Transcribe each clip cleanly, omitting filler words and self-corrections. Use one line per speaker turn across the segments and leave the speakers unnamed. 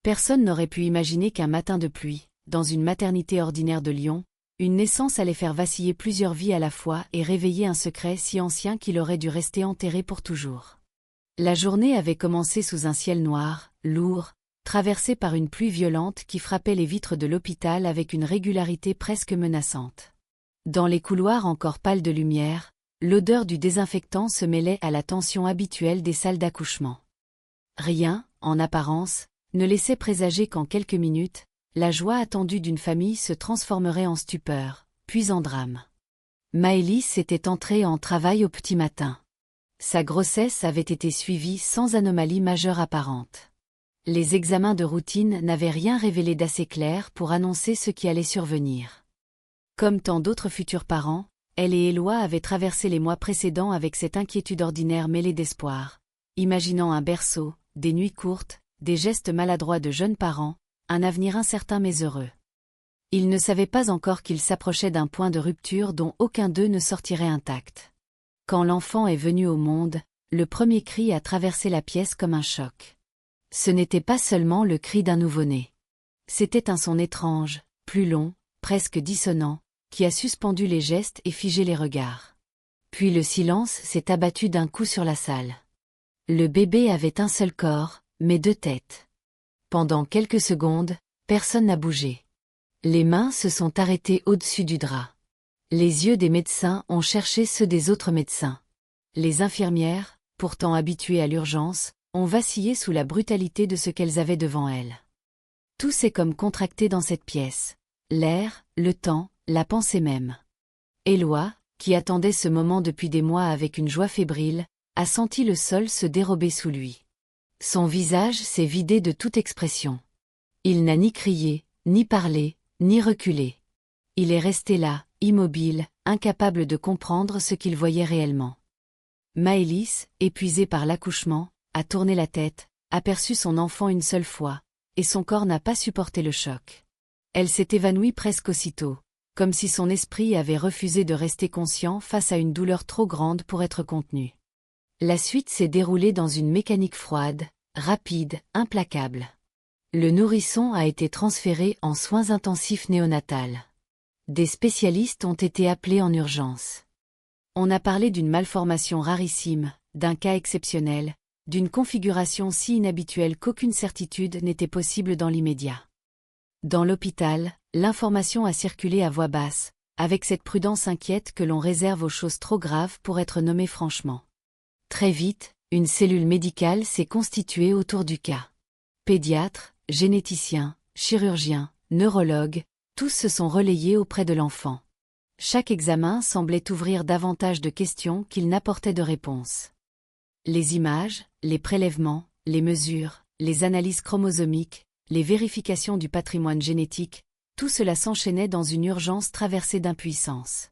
Personne n'aurait pu imaginer qu'un matin de pluie, dans une maternité ordinaire de Lyon, une naissance allait faire vaciller plusieurs vies à la fois et réveiller un secret si ancien qu'il aurait dû rester enterré pour toujours. La journée avait commencé sous un ciel noir, lourd, traversé par une pluie violente qui frappait les vitres de l'hôpital avec une régularité presque menaçante. Dans les couloirs encore pâles de lumière, l'odeur du désinfectant se mêlait à la tension habituelle des salles d'accouchement. Rien, en apparence, ne laissait présager qu'en quelques minutes, la joie attendue d'une famille se transformerait en stupeur, puis en drame. Maëlys était entrée en travail au petit matin. Sa grossesse avait été suivie sans anomalie majeure apparente. Les examens de routine n'avaient rien révélé d'assez clair pour annoncer ce qui allait survenir. Comme tant d'autres futurs parents, elle et Éloi avaient traversé les mois précédents avec cette inquiétude ordinaire mêlée d'espoir, imaginant un berceau, des nuits courtes, des gestes maladroits de jeunes parents, un avenir incertain mais heureux. Ils ne savaient pas encore qu'ils s'approchaient d'un point de rupture dont aucun d'eux ne sortirait intact. Quand l'enfant est venu au monde, le premier cri a traversé la pièce comme un choc. Ce n'était pas seulement le cri d'un nouveau-né. C'était un son étrange, plus long, presque dissonant, qui a suspendu les gestes et figé les regards. Puis le silence s'est abattu d'un coup sur la salle. Le bébé avait un seul corps, mais deux têtes. Pendant quelques secondes, personne n'a bougé. Les mains se sont arrêtées au-dessus du drap. Les yeux des médecins ont cherché ceux des autres médecins. Les infirmières, pourtant habituées à l'urgence, ont vacillé sous la brutalité de ce qu'elles avaient devant elles. Tout s'est comme contracté dans cette pièce. L'air, le temps, la pensée même. Éloi, qui attendait ce moment depuis des mois avec une joie fébrile, a senti le sol se dérober sous lui. Son visage s'est vidé de toute expression. Il n'a ni crié, ni parlé, ni reculé. Il est resté là, immobile, incapable de comprendre ce qu'il voyait réellement. Maëlys, épuisée par l'accouchement, a tourné la tête, aperçu son enfant une seule fois, et son corps n'a pas supporté le choc. Elle s'est évanouie presque aussitôt, comme si son esprit avait refusé de rester conscient face à une douleur trop grande pour être contenue. La suite s'est déroulée dans une mécanique froide, rapide, implacable. Le nourrisson a été transféré en soins intensifs néonatals. Des spécialistes ont été appelés en urgence. On a parlé d'une malformation rarissime, d'un cas exceptionnel, d'une configuration si inhabituelle qu'aucune certitude n'était possible dans l'immédiat. Dans l'hôpital, l'information a circulé à voix basse, avec cette prudence inquiète que l'on réserve aux choses trop graves pour être nommées franchement. Très vite, une cellule médicale s'est constituée autour du cas. Pédiatres, généticiens, chirurgiens, neurologues, tous se sont relayés auprès de l'enfant. Chaque examen semblait ouvrir davantage de questions qu'il n'apportait de réponses. Les images, les prélèvements, les mesures, les analyses chromosomiques, les vérifications du patrimoine génétique, tout cela s'enchaînait dans une urgence traversée d'impuissance.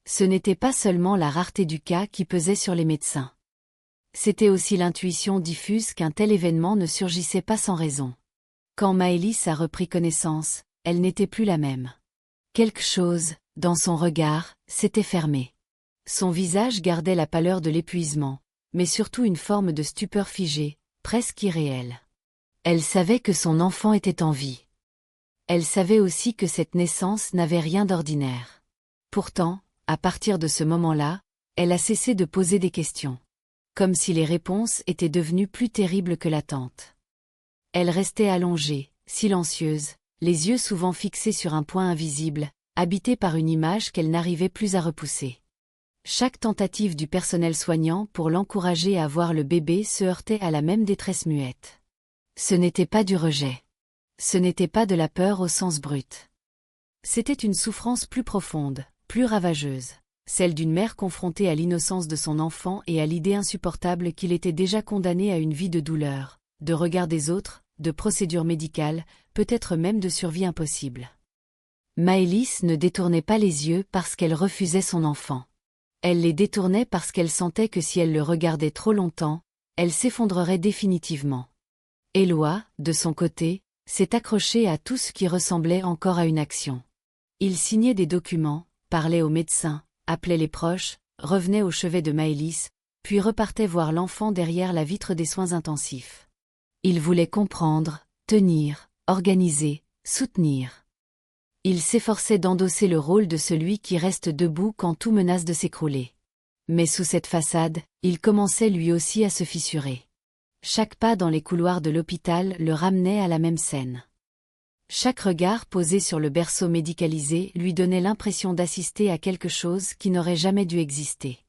Ce n'était pas seulement la rareté du cas qui pesait sur les médecins. C'était aussi l'intuition diffuse qu'un tel événement ne surgissait pas sans raison. Quand Maëlys a repris connaissance, elle n'était plus la même. Quelque chose, dans son regard, s'était fermé. Son visage gardait la pâleur de l'épuisement, mais surtout une forme de stupeur figée, presque irréelle. Elle savait que son enfant était en vie. Elle savait aussi que cette naissance n'avait rien d'ordinaire. Pourtant, à partir de ce moment-là, elle a cessé de poser des questions. Comme si les réponses étaient devenues plus terribles que l'attente. Elle restait allongée, silencieuse, les yeux souvent fixés sur un point invisible, habitée par une image qu'elle n'arrivait plus à repousser. Chaque tentative du personnel soignant pour l'encourager à voir le bébé se heurtait à la même détresse muette. Ce n'était pas du rejet. Ce n'était pas de la peur au sens brut. C'était une souffrance plus profonde, plus ravageuse. Celle d'une mère confrontée à l'innocence de son enfant et à l'idée insupportable qu'il était déjà condamné à une vie de douleur, de regard des autres, de procédures médicales, peut-être même de survie impossible. Maëlys ne détournait pas les yeux parce qu'elle refusait son enfant. Elle les détournait parce qu'elle sentait que si elle le regardait trop longtemps, elle s'effondrerait définitivement. Éloi, de son côté, s'est accroché à tout ce qui ressemblait encore à une action. Il signait des documents, parlait aux médecins, appelait les proches, revenait au chevet de Maëlys, puis repartait voir l'enfant derrière la vitre des soins intensifs. Il voulait comprendre, tenir, organiser, soutenir. Il s'efforçait d'endosser le rôle de celui qui reste debout quand tout menace de s'écrouler. Mais sous cette façade, il commençait lui aussi à se fissurer. Chaque pas dans les couloirs de l'hôpital le ramenait à la même scène. Chaque regard posé sur le berceau médicalisé lui donnait l'impression d'assister à quelque chose qui n'aurait jamais dû exister.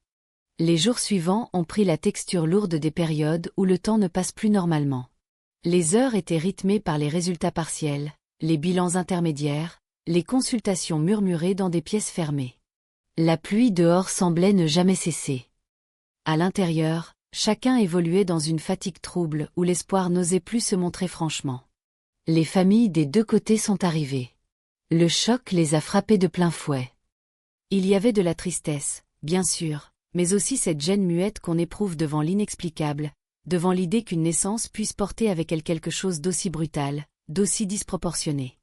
Les jours suivants ont pris la texture lourde des périodes où le temps ne passe plus normalement. Les heures étaient rythmées par les résultats partiels, les bilans intermédiaires, les consultations murmurées dans des pièces fermées. La pluie dehors semblait ne jamais cesser. À l'intérieur, chacun évoluait dans une fatigue trouble où l'espoir n'osait plus se montrer franchement. Les familles des deux côtés sont arrivées. Le choc les a frappés de plein fouet. Il y avait de la tristesse, bien sûr, mais aussi cette gêne muette qu'on éprouve devant l'inexplicable, devant l'idée qu'une naissance puisse porter avec elle quelque chose d'aussi brutal, d'aussi disproportionné.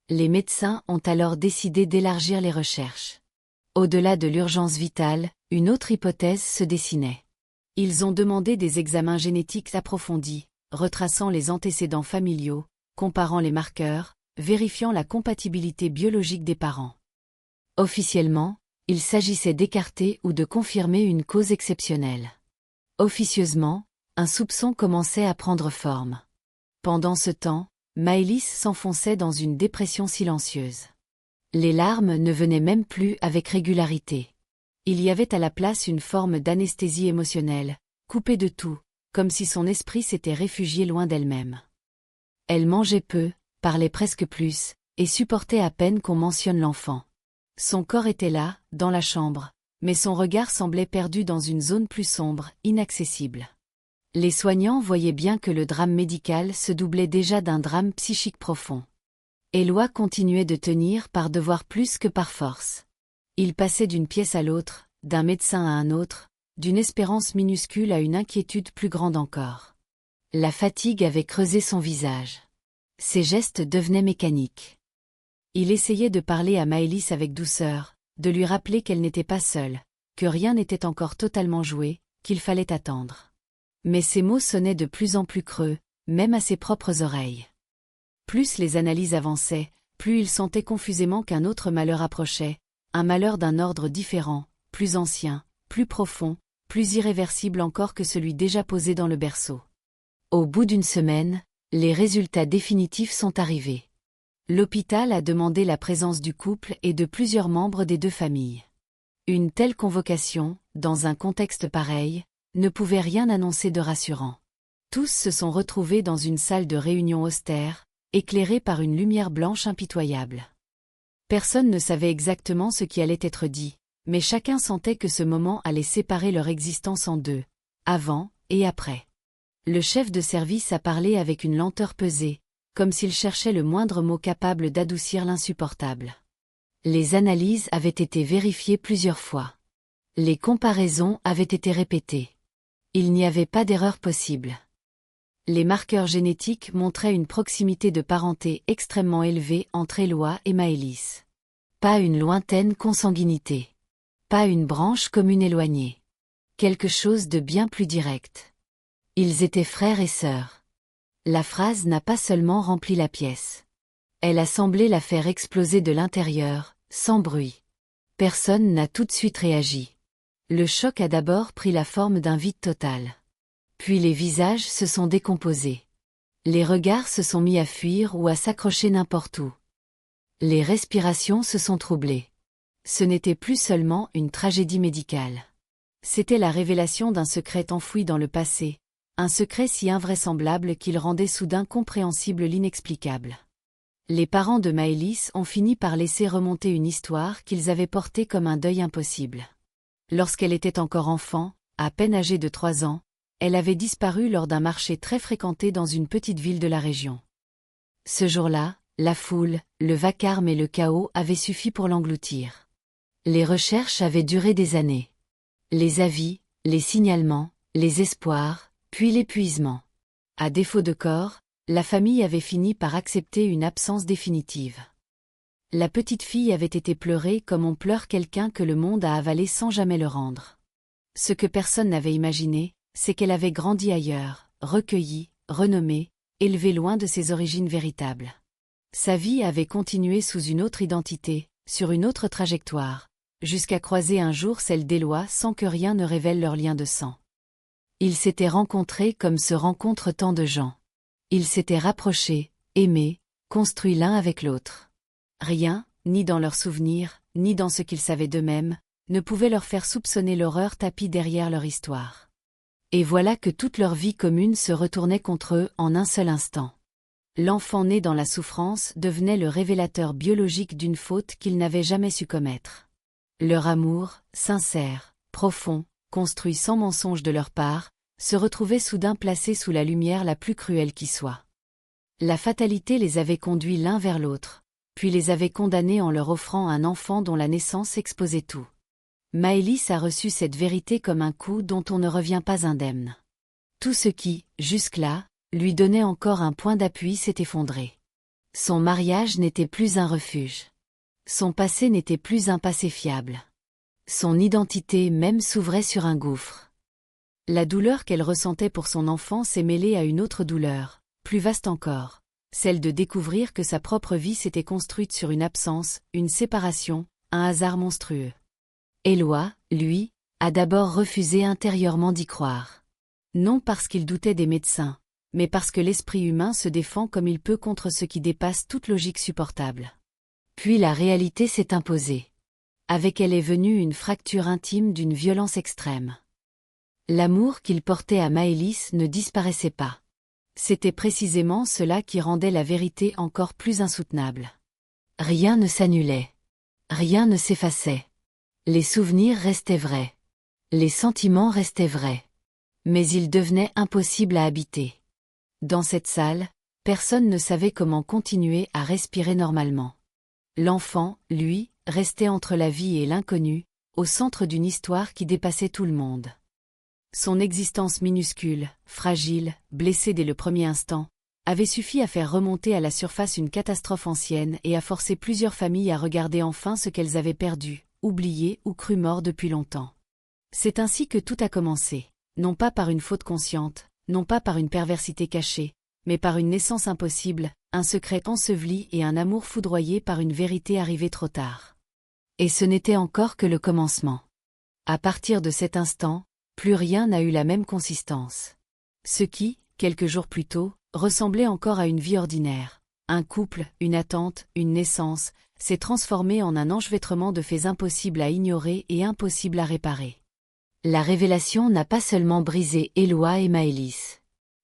Les médecins ont alors décidé d'élargir les recherches. Au-delà de l'urgence vitale, une autre hypothèse se dessinait. Ils ont demandé des examens génétiques approfondis, retraçant les antécédents familiaux, comparant les marqueurs, vérifiant la compatibilité biologique des parents. Officiellement, il s'agissait d'écarter ou de confirmer une cause exceptionnelle. Officieusement, un soupçon commençait à prendre forme. Pendant ce temps, Maëlys s'enfonçait dans une dépression silencieuse. Les larmes ne venaient même plus avec régularité. Il y avait à la place une forme d'anesthésie émotionnelle, coupée de tout, comme si son esprit s'était réfugié loin d'elle-même. Elle mangeait peu, parlait presque plus, et supportait à peine qu'on mentionne l'enfant. Son corps était là, dans la chambre, mais son regard semblait perdu dans une zone plus sombre, inaccessible. Les soignants voyaient bien que le drame médical se doublait déjà d'un drame psychique profond. Éloi continuait de tenir par devoir plus que par force. Il passait d'une pièce à l'autre, d'un médecin à un autre, d'une espérance minuscule à une inquiétude plus grande encore. La fatigue avait creusé son visage. Ses gestes devenaient mécaniques. Il essayait de parler à Maëlys avec douceur, de lui rappeler qu'elle n'était pas seule, que rien n'était encore totalement joué, qu'il fallait attendre. Mais ces mots sonnaient de plus en plus creux, même à ses propres oreilles. Plus les analyses avançaient, plus il sentait confusément qu'un autre malheur approchait, un malheur d'un ordre différent, plus ancien, plus profond, plus irréversible encore que celui déjà posé dans le berceau. Au bout d'une semaine, les résultats définitifs sont arrivés. L'hôpital a demandé la présence du couple et de plusieurs membres des deux familles. Une telle convocation, dans un contexte pareil, ne pouvait rien annoncer de rassurant. Tous se sont retrouvés dans une salle de réunion austère, éclairée par une lumière blanche impitoyable. Personne ne savait exactement ce qui allait être dit, mais chacun sentait que ce moment allait séparer leur existence en deux, avant et après. Le chef de service a parlé avec une lenteur pesée, comme s'il cherchait le moindre mot capable d'adoucir l'insupportable. Les analyses avaient été vérifiées plusieurs fois. Les comparaisons avaient été répétées. Il n'y avait pas d'erreur possible. Les marqueurs génétiques montraient une proximité de parenté extrêmement élevée entre Éloi et Maëlys. Pas une lointaine consanguinité. Pas une branche commune éloignée. Quelque chose de bien plus direct. Ils étaient frères et sœurs. La phrase n'a pas seulement rempli la pièce. Elle a semblé la faire exploser de l'intérieur, sans bruit. Personne n'a tout de suite réagi. Le choc a d'abord pris la forme d'un vide total. Puis les visages se sont décomposés. Les regards se sont mis à fuir ou à s'accrocher n'importe où. Les respirations se sont troublées. Ce n'était plus seulement une tragédie médicale. C'était la révélation d'un secret enfoui dans le passé, un secret si invraisemblable qu'il rendait soudain compréhensible l'inexplicable. Les parents de Maëlys ont fini par laisser remonter une histoire qu'ils avaient portée comme un deuil impossible. Lorsqu'elle était encore enfant, à peine âgée de 3 ans, elle avait disparu lors d'un marché très fréquenté dans une petite ville de la région. Ce jour-là, la foule, le vacarme et le chaos avaient suffi pour l'engloutir. Les recherches avaient duré des années. Les avis, les signalements, les espoirs, puis l'épuisement. À défaut de corps, la famille avait fini par accepter une absence définitive. La petite fille avait été pleurée comme on pleure quelqu'un que le monde a avalé sans jamais le rendre. Ce que personne n'avait imaginé, c'est qu'elle avait grandi ailleurs, recueillie, renommée, élevé loin de ses origines véritables. Sa vie avait continué sous une autre identité, sur une autre trajectoire, jusqu'à croiser un jour celle d'Éloi sans que rien ne révèle leur lien de sang. Ils s'étaient rencontrés comme se rencontrent tant de gens. Ils s'étaient rapprochés, aimés, construits l'un avec l'autre. Rien, ni dans leurs souvenirs, ni dans ce qu'ils savaient d'eux-mêmes, ne pouvait leur faire soupçonner l'horreur tapie derrière leur histoire. Et voilà que toute leur vie commune se retournait contre eux en un seul instant. L'enfant né dans la souffrance devenait le révélateur biologique d'une faute qu'ils n'avaient jamais su commettre. Leur amour, sincère, profond, construit sans mensonge de leur part, se retrouvait soudain placé sous la lumière la plus cruelle qui soit. La fatalité les avait conduits l'un vers l'autre, puis les avait condamnés en leur offrant un enfant dont la naissance exposait tout. Maëlys a reçu cette vérité comme un coup dont on ne revient pas indemne. Tout ce qui, jusque-là, lui donnait encore un point d'appui s'est effondré. Son mariage n'était plus un refuge. Son passé n'était plus un passé fiable. Son identité même s'ouvrait sur un gouffre. La douleur qu'elle ressentait pour son enfant s'est mêlée à une autre douleur, plus vaste encore, celle de découvrir que sa propre vie s'était construite sur une absence, une séparation, un hasard monstrueux. Éloi, lui, a d'abord refusé intérieurement d'y croire. Non parce qu'il doutait des médecins, mais parce que l'esprit humain se défend comme il peut contre ce qui dépasse toute logique supportable. Puis la réalité s'est imposée. Avec elle est venue une fracture intime d'une violence extrême. L'amour qu'il portait à Maëlys ne disparaissait pas. C'était précisément cela qui rendait la vérité encore plus insoutenable. Rien ne s'annulait. Rien ne s'effaçait. Les souvenirs restaient vrais. Les sentiments restaient vrais. Mais ils devenaient impossibles à habiter. Dans cette salle, personne ne savait comment continuer à respirer normalement. L'enfant, lui, restait entre la vie et l'inconnu, au centre d'une histoire qui dépassait tout le monde. Son existence minuscule, fragile, blessée dès le premier instant, avait suffi à faire remonter à la surface une catastrophe ancienne et à forcer plusieurs familles à regarder enfin ce qu'elles avaient perdu, oublié ou cru mort depuis longtemps. C'est ainsi que tout a commencé, non pas par une faute consciente, non pas par une perversité cachée, mais par une naissance impossible, un secret enseveli et un amour foudroyé par une vérité arrivée trop tard. Et ce n'était encore que le commencement. À partir de cet instant, plus rien n'a eu la même consistance. Ce qui, quelques jours plus tôt, ressemblait encore à une vie ordinaire, un couple, une attente, une naissance, s'est transformé en un enchevêtrement de faits impossibles à ignorer et impossibles à réparer. La révélation n'a pas seulement brisé Éloi et Maëlys.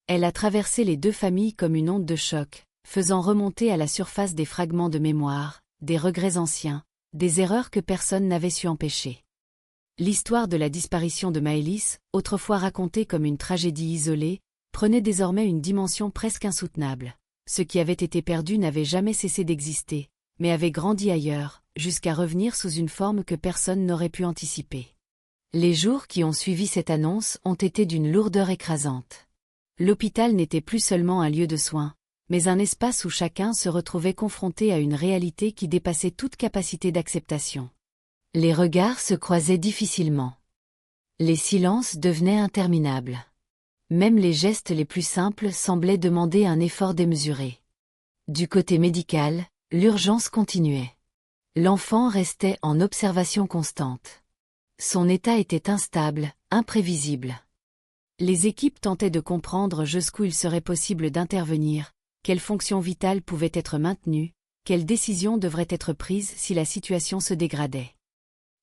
Elle a traversé les deux familles comme une onde de choc, faisant remonter à la surface des fragments de mémoire, des regrets anciens, des erreurs que personne n'avait su empêcher. L'histoire de la disparition de Maëlys, autrefois racontée comme une tragédie isolée, prenait désormais une dimension presque insoutenable. Ce qui avait été perdu n'avait jamais cessé d'exister, mais avait grandi ailleurs, jusqu'à revenir sous une forme que personne n'aurait pu anticiper. Les jours qui ont suivi cette annonce ont été d'une lourdeur écrasante. L'hôpital n'était plus seulement un lieu de soins, mais un espace où chacun se retrouvait confronté à une réalité qui dépassait toute capacité d'acceptation. Les regards se croisaient difficilement. Les silences devenaient interminables. Même les gestes les plus simples semblaient demander un effort démesuré. Du côté médical, l'urgence continuait. L'enfant restait en observation constante. Son état était instable, imprévisible. Les équipes tentaient de comprendre jusqu'où il serait possible d'intervenir, quelles fonctions vitales pouvaient être maintenues, quelles décisions devraient être prises si la situation se dégradait.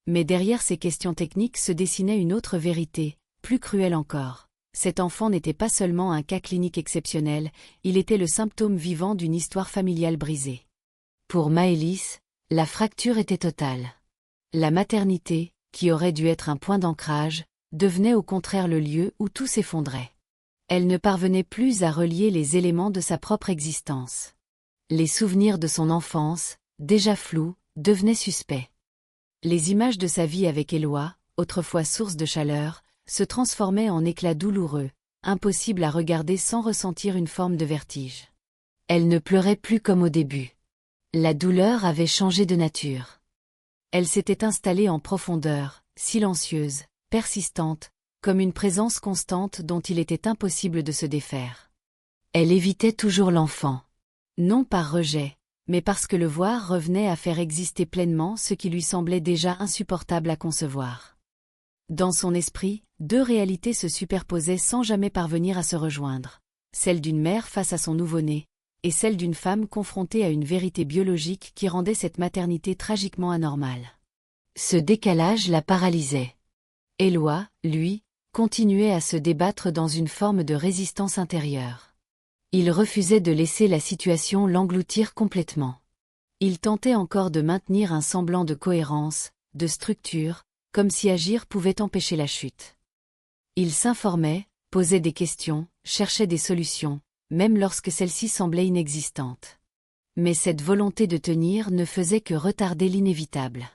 Mais derrière ces questions techniques se dessinait une autre vérité, plus cruelle encore. Cet enfant n'était pas seulement un cas clinique exceptionnel, il était le symptôme vivant d'une histoire familiale brisée. Pour Maëlys, la fracture était totale. La maternité, qui aurait dû être un point d'ancrage, devenait au contraire le lieu où tout s'effondrait. Elle ne parvenait plus à relier les éléments de sa propre existence. Les souvenirs de son enfance, déjà flous, devenaient suspects. Les images de sa vie avec Éloi, autrefois source de chaleur, se transformaient en éclats douloureux, impossibles à regarder sans ressentir une forme de vertige. Elle ne pleurait plus comme au début. La douleur avait changé de nature. Elle s'était installée en profondeur, silencieuse, persistante, comme une présence constante dont il était impossible de se défaire. Elle évitait toujours l'enfant. Non par rejet, mais parce que le voir revenait à faire exister pleinement ce qui lui semblait déjà insupportable à concevoir. Dans son esprit, deux réalités se superposaient sans jamais parvenir à se rejoindre. Celle d'une mère face à son nouveau-né, et celle d'une femme confrontée à une vérité biologique qui rendait cette maternité tragiquement anormale. Ce décalage la paralysait. Éloi, lui, continuait à se débattre dans une forme de résistance intérieure. Il refusait de laisser la situation l'engloutir complètement. Il tentait encore de maintenir un semblant de cohérence, de structure, comme si agir pouvait empêcher la chute. Il s'informait, posait des questions, cherchait des solutions, même lorsque celles-ci semblaient inexistantes. Mais cette volonté de tenir ne faisait que retarder l'inévitable.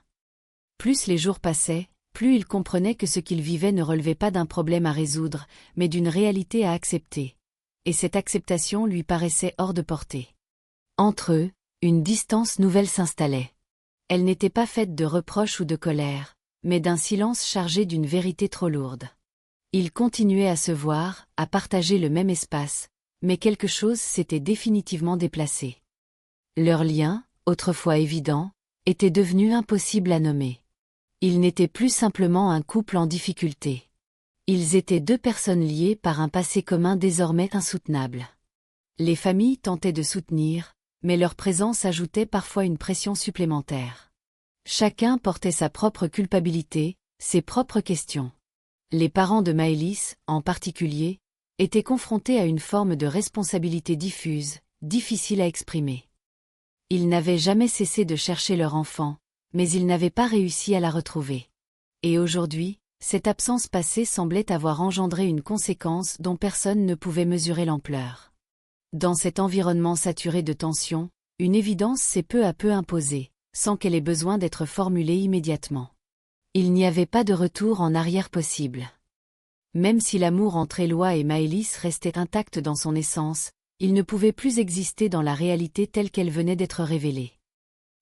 Plus les jours passaient, plus il comprenait que ce qu'il vivait ne relevait pas d'un problème à résoudre, mais d'une réalité à accepter. Et cette acceptation lui paraissait hors de portée. Entre eux, une distance nouvelle s'installait. Elle n'était pas faite de reproches ou de colère, mais d'un silence chargé d'une vérité trop lourde. Ils continuaient à se voir, à partager le même espace, mais quelque chose s'était définitivement déplacé. Leur lien, autrefois évident, était devenu impossible à nommer. Ils n'étaient plus simplement un couple en difficulté. Ils étaient deux personnes liées par un passé commun désormais insoutenable. Les familles tentaient de soutenir, mais leur présence ajoutait parfois une pression supplémentaire. Chacun portait sa propre culpabilité, ses propres questions. Les parents de Maëlys, en particulier, étaient confrontés à une forme de responsabilité diffuse, difficile à exprimer. Ils n'avaient jamais cessé de chercher leur enfant, mais ils n'avaient pas réussi à la retrouver. Et aujourd'hui, cette absence passée semblait avoir engendré une conséquence dont personne ne pouvait mesurer l'ampleur. Dans cet environnement saturé de tensions, une évidence s'est peu à peu imposée, sans qu'elle ait besoin d'être formulée immédiatement. Il n'y avait pas de retour en arrière possible. Même si l'amour entre Éloi et Maëlys restait intact dans son essence, il ne pouvait plus exister dans la réalité telle qu'elle venait d'être révélée.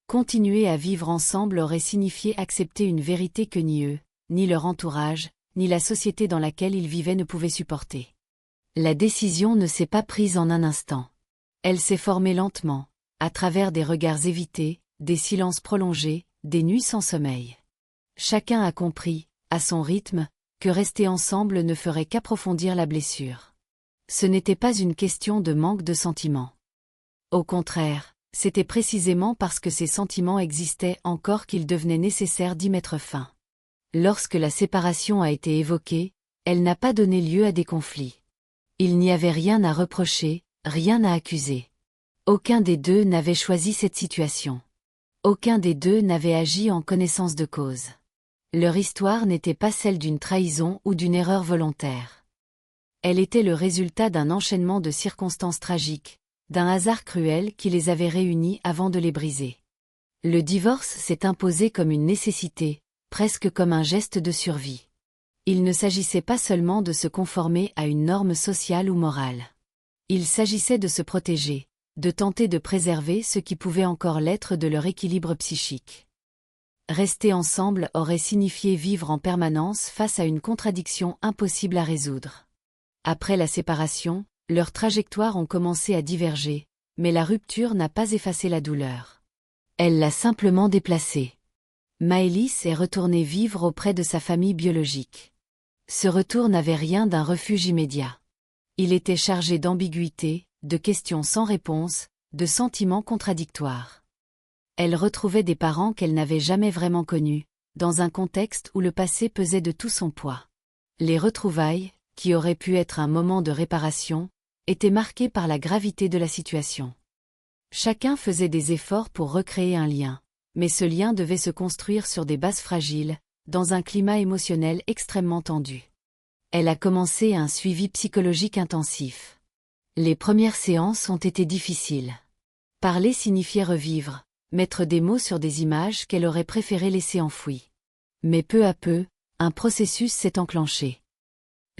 Continuer à vivre ensemble aurait signifié accepter une vérité que ni eux, ni leur entourage, ni la société dans laquelle ils vivaient ne pouvaient supporter. La décision ne s'est pas prise en un instant. Elle s'est formée lentement, à travers des regards évités, des silences prolongés, des nuits sans sommeil. Chacun a compris, à son rythme, que rester ensemble ne ferait qu'approfondir la blessure. Ce n'était pas une question de manque de sentiments. Au contraire, c'était précisément parce que ces sentiments existaient encore qu'il devenait nécessaire d'y mettre fin. Lorsque la séparation a été évoquée, elle n'a pas donné lieu à des conflits. Il n'y avait rien à reprocher, rien à accuser. Aucun des deux n'avait choisi cette situation. Aucun des deux n'avait agi en connaissance de cause. Leur histoire n'était pas celle d'une trahison ou d'une erreur volontaire. Elle était le résultat d'un enchaînement de circonstances tragiques, d'un hasard cruel qui les avait réunis avant de les briser. Le divorce s'est imposé comme une nécessité, presque comme un geste de survie. Il ne s'agissait pas seulement de se conformer à une norme sociale ou morale. Il s'agissait de se protéger, de tenter de préserver ce qui pouvait encore l'être de leur équilibre psychique. Rester ensemble aurait signifié vivre en permanence face à une contradiction impossible à résoudre. Après la séparation, leurs trajectoires ont commencé à diverger, mais la rupture n'a pas effacé la douleur. Elle l'a simplement déplacée. Maëlys est retournée vivre auprès de sa famille biologique. Ce retour n'avait rien d'un refuge immédiat. Il était chargé d'ambiguïté, de questions sans réponse, de sentiments contradictoires. Elle retrouvait des parents qu'elle n'avait jamais vraiment connus, dans un contexte où le passé pesait de tout son poids. Les retrouvailles, qui auraient pu être un moment de réparation, étaient marquées par la gravité de la situation. Chacun faisait des efforts pour recréer un lien, mais ce lien devait se construire sur des bases fragiles, dans un climat émotionnel extrêmement tendu. Elle a commencé un suivi psychologique intensif. Les premières séances ont été difficiles. Parler signifiait revivre, mettre des mots sur des images qu'elle aurait préféré laisser enfouies. Mais peu à peu, un processus s'est enclenché.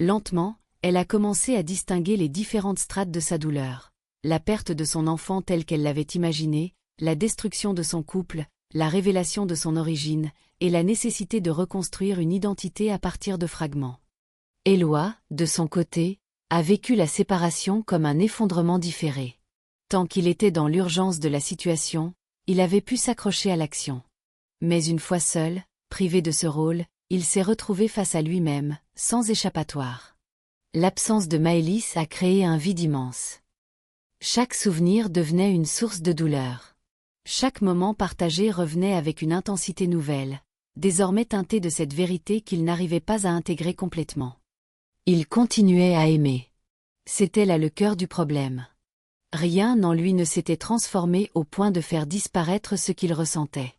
Lentement, elle a commencé à distinguer les différentes strates de sa douleur. La perte de son enfant telle qu'elle l'avait imaginée, la destruction de son couple, la révélation de son origine, et la nécessité de reconstruire une identité à partir de fragments. Éloi, de son côté, a vécu la séparation comme un effondrement différé. Tant qu'il était dans l'urgence de la situation, il avait pu s'accrocher à l'action. Mais une fois seul, privé de ce rôle, il s'est retrouvé face à lui-même, sans échappatoire. L'absence de Maëlys a créé un vide immense. Chaque souvenir devenait une source de douleur. Chaque moment partagé revenait avec une intensité nouvelle, désormais teintée de cette vérité qu'il n'arrivait pas à intégrer complètement. Il continuait à aimer. C'était là le cœur du problème. Rien en lui ne s'était transformé au point de faire disparaître ce qu'il ressentait.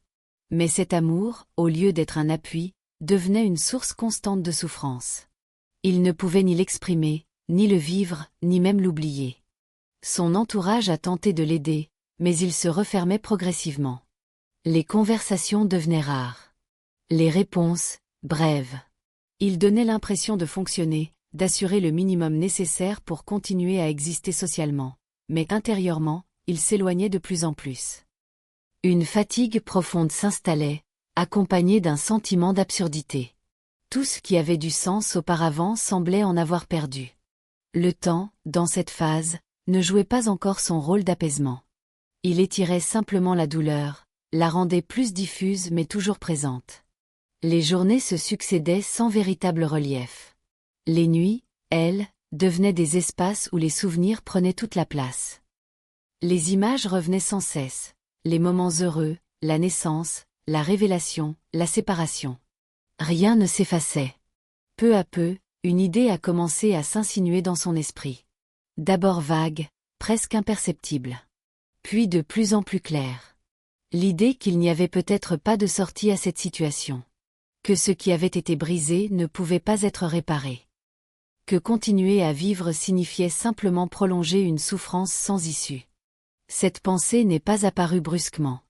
Mais cet amour, au lieu d'être un appui, devenait une source constante de souffrance. Il ne pouvait ni l'exprimer, ni le vivre, ni même l'oublier. Son entourage a tenté de l'aider, mais il se refermait progressivement. Les conversations devenaient rares. Les réponses, brèves. Il donnait l'impression de fonctionner, d'assurer le minimum nécessaire pour continuer à exister socialement. Mais intérieurement, il s'éloignait de plus en plus. Une fatigue profonde s'installait, accompagnée d'un sentiment d'absurdité. Tout ce qui avait du sens auparavant semblait en avoir perdu. Le temps, dans cette phase, ne jouait pas encore son rôle d'apaisement. Il étirait simplement la douleur, la rendait plus diffuse mais toujours présente. Les journées se succédaient sans véritable relief. Les nuits, elles, devenaient des espaces où les souvenirs prenaient toute la place. Les images revenaient sans cesse, les moments heureux, la naissance, la révélation, la séparation. Rien ne s'effaçait. Peu à peu, une idée a commencé à s'insinuer dans son esprit. D'abord vague, presque imperceptible. Puis de plus en plus claire. L'idée qu'il n'y avait peut-être pas de sortie à cette situation. Que ce qui avait été brisé ne pouvait pas être réparé. Que continuer à vivre signifiait simplement prolonger une souffrance sans issue. Cette pensée n'est pas apparue brusquement.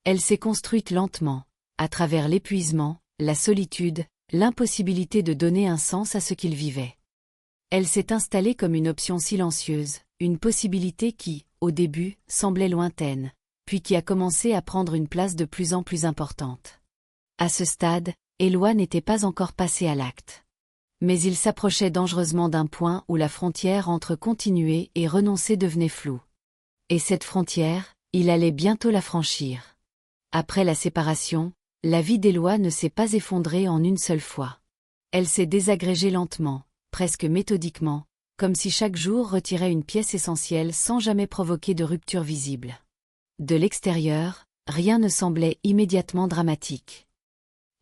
Elle s'est construite lentement, à travers l'épuisement, la solitude, l'impossibilité de donner un sens à ce qu'il vivait. Elle s'est installée comme une option silencieuse, une possibilité qui, au début, semblait lointaine, puis qui a commencé à prendre une place de plus en plus importante. À ce stade, Éloi n'était pas encore passé à l'acte. Mais il s'approchait dangereusement d'un point où la frontière entre continuer et renoncer devenait floue. Et cette frontière, il allait bientôt la franchir. Après la séparation, la vie d'Éloi ne s'est pas effondrée en une seule fois. Elle s'est désagrégée lentement, presque méthodiquement, comme si chaque jour retirait une pièce essentielle sans jamais provoquer de rupture visible. De l'extérieur, rien ne semblait immédiatement dramatique.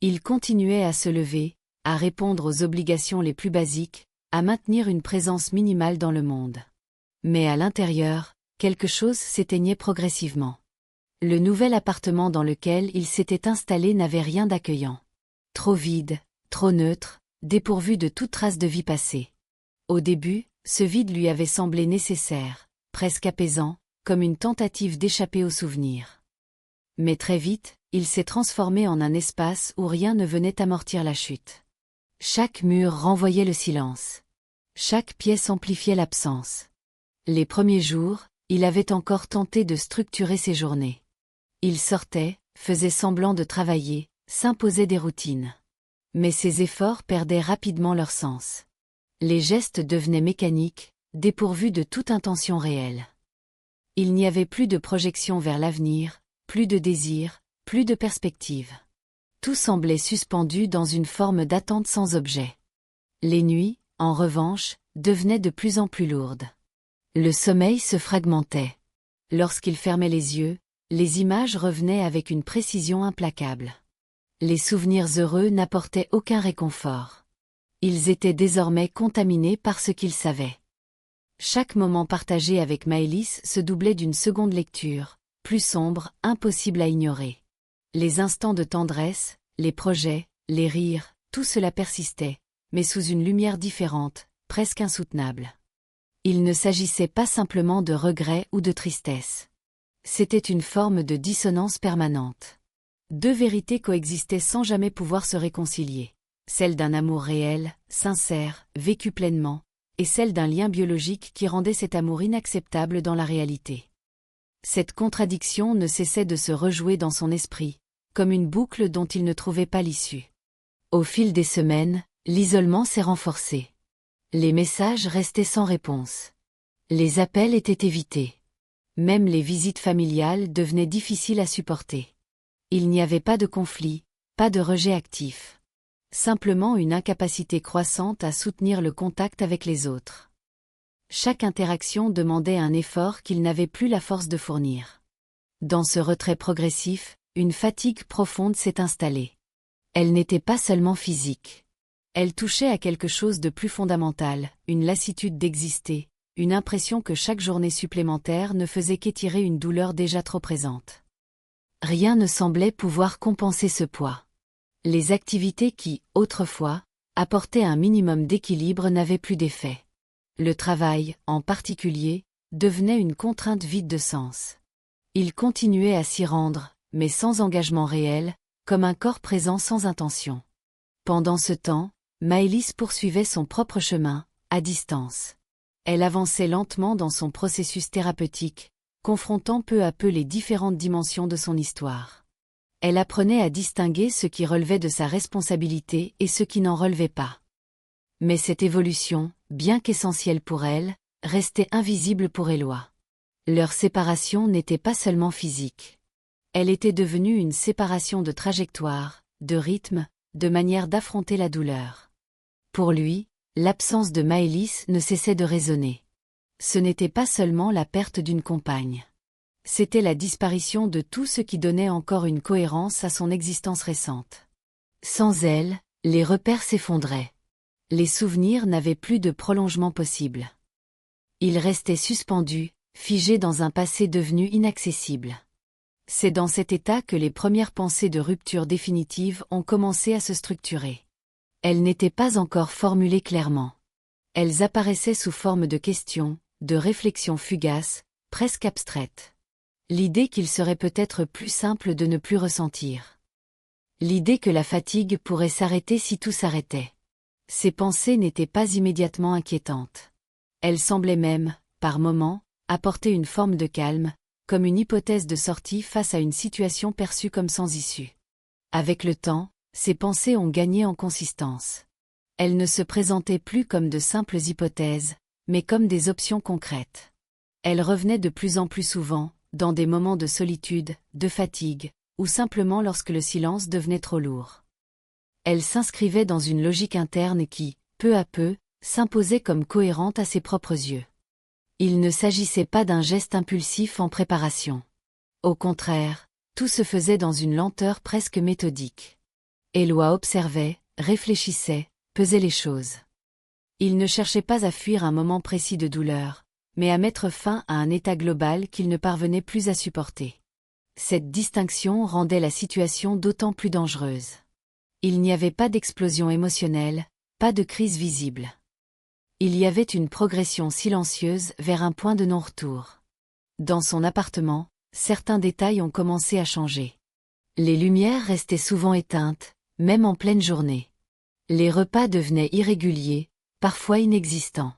Il continuait à se lever, à répondre aux obligations les plus basiques, à maintenir une présence minimale dans le monde. Mais à l'intérieur, quelque chose s'éteignait progressivement. Le nouvel appartement dans lequel il s'était installé n'avait rien d'accueillant. Trop vide, trop neutre, dépourvu de toute trace de vie passée. Au début, ce vide lui avait semblé nécessaire, presque apaisant, comme une tentative d'échapper aux souvenirs. Mais très vite, il s'est transformé en un espace où rien ne venait amortir la chute. Chaque mur renvoyait le silence. Chaque pièce amplifiait l'absence. Les premiers jours, il avait encore tenté de structurer ses journées. Il sortait, faisait semblant de travailler, s'imposait des routines. Mais ses efforts perdaient rapidement leur sens. Les gestes devenaient mécaniques, dépourvus de toute intention réelle. Il n'y avait plus de projection vers l'avenir, plus de désir, plus de perspective. Tout semblait suspendu dans une forme d'attente sans objet. Les nuits, en revanche, devenaient de plus en plus lourdes. Le sommeil se fragmentait. Lorsqu'il fermait les yeux, les images revenaient avec une précision implacable. Les souvenirs heureux n'apportaient aucun réconfort. Ils étaient désormais contaminés par ce qu'il savait. Chaque moment partagé avec Maëlys se doublait d'une seconde lecture, plus sombre, impossible à ignorer. Les instants de tendresse, les projets, les rires, tout cela persistait, mais sous une lumière différente, presque insoutenable. Il ne s'agissait pas simplement de regret ou de tristesse. C'était une forme de dissonance permanente. Deux vérités coexistaient sans jamais pouvoir se réconcilier. Celle d'un amour réel, sincère, vécu pleinement, et celle d'un lien biologique qui rendait cet amour inacceptable dans la réalité. Cette contradiction ne cessait de se rejouer dans son esprit, comme une boucle dont il ne trouvait pas l'issue. Au fil des semaines, l'isolement s'est renforcé. Les messages restaient sans réponse. Les appels étaient évités. Même les visites familiales devenaient difficiles à supporter. Il n'y avait pas de conflit, pas de rejet actif. Simplement une incapacité croissante à soutenir le contact avec les autres. Chaque interaction demandait un effort qu'il n'avait plus la force de fournir. Dans ce retrait progressif, une fatigue profonde s'est installée. Elle n'était pas seulement physique. Elle touchait à quelque chose de plus fondamental, une lassitude d'exister, une impression que chaque journée supplémentaire ne faisait qu'étirer une douleur déjà trop présente. Rien ne semblait pouvoir compenser ce poids. Les activités qui, autrefois, apportaient un minimum d'équilibre n'avaient plus d'effet. Le travail, en particulier, devenait une contrainte vide de sens. Il continuait à s'y rendre, mais sans engagement réel, comme un corps présent sans intention. Pendant ce temps, Maëlys poursuivait son propre chemin, à distance. Elle avançait lentement dans son processus thérapeutique, confrontant peu à peu les différentes dimensions de son histoire. Elle apprenait à distinguer ce qui relevait de sa responsabilité et ce qui n'en relevait pas. Mais cette évolution, bien qu'essentielle pour elle, restait invisible pour Éloi. Leur séparation n'était pas seulement physique. Elle était devenue une séparation de trajectoire, de rythme, de manière d'affronter la douleur. Pour lui, l'absence de Maëlys ne cessait de résonner. Ce n'était pas seulement la perte d'une compagne. C'était la disparition de tout ce qui donnait encore une cohérence à son existence récente. Sans elle, les repères s'effondraient. Les souvenirs n'avaient plus de prolongement possible. Ils restaient suspendus, figés dans un passé devenu inaccessible. C'est dans cet état que les premières pensées de rupture définitive ont commencé à se structurer. Elles n'étaient pas encore formulées clairement. Elles apparaissaient sous forme de questions, de réflexions fugaces, presque abstraites. L'idée qu'il serait peut-être plus simple de ne plus ressentir. L'idée que la fatigue pourrait s'arrêter si tout s'arrêtait. Ces pensées n'étaient pas immédiatement inquiétantes. Elles semblaient même, par moments, apporter une forme de calme, comme une hypothèse de sortie face à une situation perçue comme sans issue. Avec le temps, ces pensées ont gagné en consistance. Elles ne se présentaient plus comme de simples hypothèses, mais comme des options concrètes. Elles revenaient de plus en plus souvent, dans des moments de solitude, de fatigue, ou simplement lorsque le silence devenait trop lourd. Elles s'inscrivaient dans une logique interne qui, peu à peu, s'imposait comme cohérente à ses propres yeux. Il ne s'agissait pas d'un geste impulsif en préparation. Au contraire, tout se faisait dans une lenteur presque méthodique. Éloi observait, réfléchissait, pesait les choses. Il ne cherchait pas à fuir un moment précis de douleur, mais à mettre fin à un état global qu'il ne parvenait plus à supporter. Cette distinction rendait la situation d'autant plus dangereuse. Il n'y avait pas d'explosion émotionnelle, pas de crise visible. Il y avait une progression silencieuse vers un point de non-retour. Dans son appartement, certains détails ont commencé à changer. Les lumières restaient souvent éteintes, même en pleine journée. Les repas devenaient irréguliers, parfois inexistants.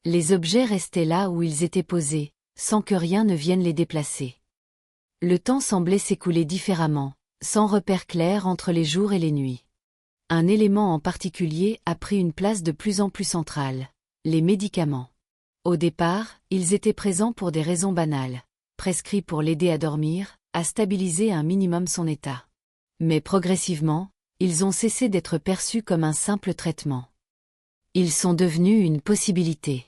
Les objets restaient là où ils étaient posés, sans que rien ne vienne les déplacer. Le temps semblait s'écouler différemment, sans repère clair entre les jours et les nuits. Un élément en particulier a pris une place de plus en plus centrale, les médicaments. Au départ, ils étaient présents pour des raisons banales, prescrits pour l'aider à dormir, à stabiliser un minimum son état. Mais progressivement, ils ont cessé d'être perçus comme un simple traitement. Ils sont devenus une possibilité.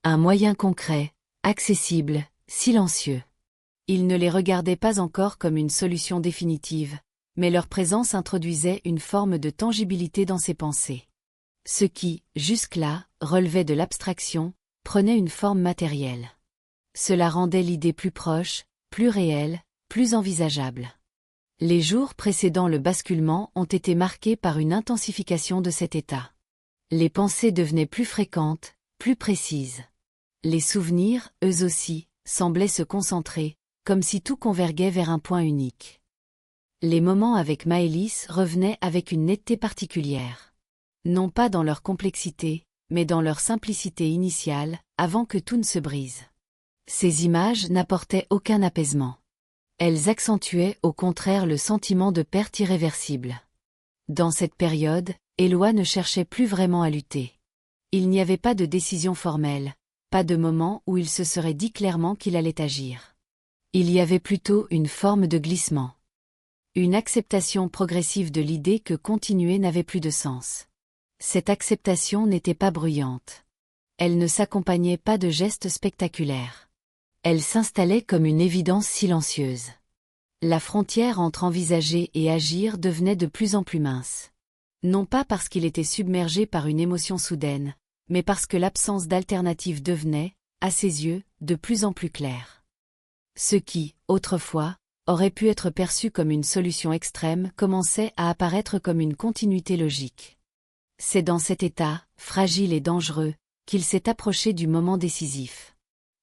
Un moyen concret, accessible, silencieux. Il ne les regardait pas encore comme une solution définitive, mais leur présence introduisait une forme de tangibilité dans ses pensées. Ce qui, jusque-là, relevait de l'abstraction, prenait une forme matérielle. Cela rendait l'idée plus proche, plus réelle, plus envisageable. Les jours précédant le basculement ont été marqués par une intensification de cet état. Les pensées devenaient plus fréquentes, plus précises. Les souvenirs, eux aussi, semblaient se concentrer, comme si tout converguait vers un point unique. Les moments avec Maëlys revenaient avec une netteté particulière. Non pas dans leur complexité, mais dans leur simplicité initiale, avant que tout ne se brise. Ces images n'apportaient aucun apaisement. Elles accentuaient au contraire le sentiment de perte irréversible. Dans cette période, Éloi ne cherchait plus vraiment à lutter. Il n'y avait pas de décision formelle, pas de moment où il se serait dit clairement qu'il allait agir. Il y avait plutôt une forme de glissement. Une acceptation progressive de l'idée que continuer n'avait plus de sens. Cette acceptation n'était pas bruyante. Elle ne s'accompagnait pas de gestes spectaculaires. Elle s'installait comme une évidence silencieuse. La frontière entre envisager et agir devenait de plus en plus mince. Non pas parce qu'il était submergé par une émotion soudaine, mais parce que l'absence d'alternative devenait, à ses yeux, de plus en plus claire. Ce qui, autrefois, aurait pu être perçu comme une solution extrême commençait à apparaître comme une continuité logique. C'est dans cet état, fragile et dangereux, qu'il s'est approché du moment décisif.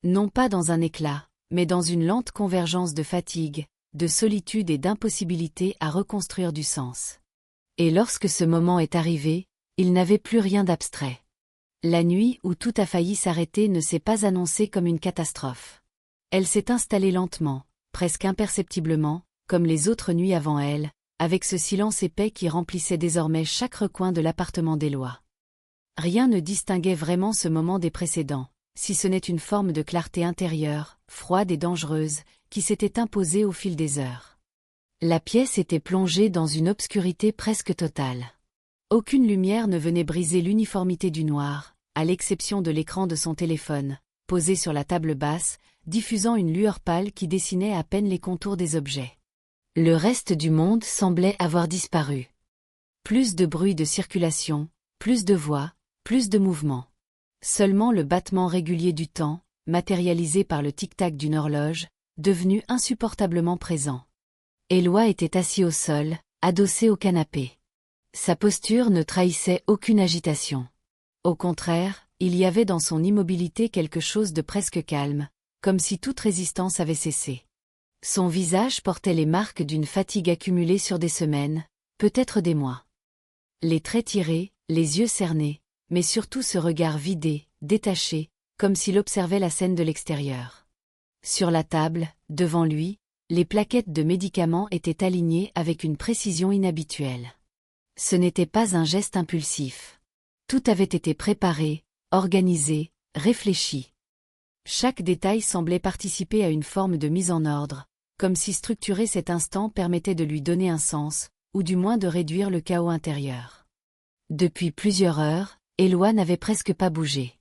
Non pas dans un éclat, mais dans une lente convergence de fatigue, de solitude et d'impossibilité à reconstruire du sens. Et lorsque ce moment est arrivé, il n'avait plus rien d'abstrait. La nuit où tout a failli s'arrêter ne s'est pas annoncée comme une catastrophe. Elle s'est installée lentement, presque imperceptiblement, comme les autres nuits avant elle, avec ce silence épais qui remplissait désormais chaque recoin de l'appartement d'Éloi. Rien ne distinguait vraiment ce moment des précédents, si ce n'est une forme de clarté intérieure, froide et dangereuse, qui s'était imposée au fil des heures. La pièce était plongée dans une obscurité presque totale. Aucune lumière ne venait briser l'uniformité du noir, à l'exception de l'écran de son téléphone, posé sur la table basse, diffusant une lueur pâle qui dessinait à peine les contours des objets. Le reste du monde semblait avoir disparu. Plus de bruit de circulation, plus de voix, plus de mouvement. Seulement le battement régulier du temps, matérialisé par le tic-tac d'une horloge, devenu insupportablement présent. Éloi était assis au sol, adossé au canapé. Sa posture ne trahissait aucune agitation. Au contraire, il y avait dans son immobilité quelque chose de presque calme, comme si toute résistance avait cessé. Son visage portait les marques d'une fatigue accumulée sur des semaines, peut-être des mois. Les traits tirés, les yeux cernés, mais surtout ce regard vidé, détaché, comme s'il observait la scène de l'extérieur. Sur la table, devant lui, les plaquettes de médicaments étaient alignées avec une précision inhabituelle. Ce n'était pas un geste impulsif. Tout avait été préparé, organisé, réfléchi. Chaque détail semblait participer à une forme de mise en ordre, comme si structurer cet instant permettait de lui donner un sens, ou du moins de réduire le chaos intérieur. Depuis plusieurs heures, Éloi n'avait presque pas bougé.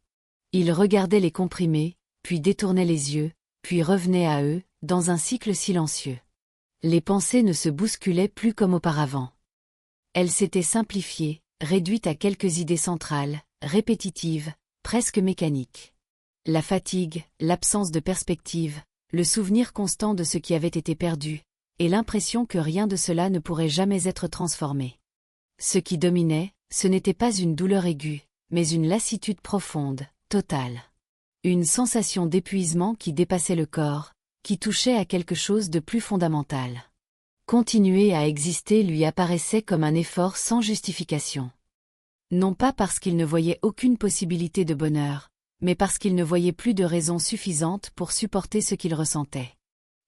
Il regardait les comprimés, puis détournait les yeux, puis revenait à eux, dans un cycle silencieux. Les pensées ne se bousculaient plus comme auparavant. Elles s'étaient simplifiées, réduites à quelques idées centrales, répétitives, presque mécaniques. La fatigue, l'absence de perspective, le souvenir constant de ce qui avait été perdu, et l'impression que rien de cela ne pourrait jamais être transformé. Ce qui dominait, ce n'était pas une douleur aiguë, mais une lassitude profonde, totale. Une sensation d'épuisement qui dépassait le corps, qui touchait à quelque chose de plus fondamental. Continuer à exister lui apparaissait comme un effort sans justification. Non pas parce qu'il ne voyait aucune possibilité de bonheur, mais parce qu'il ne voyait plus de raison suffisante pour supporter ce qu'il ressentait.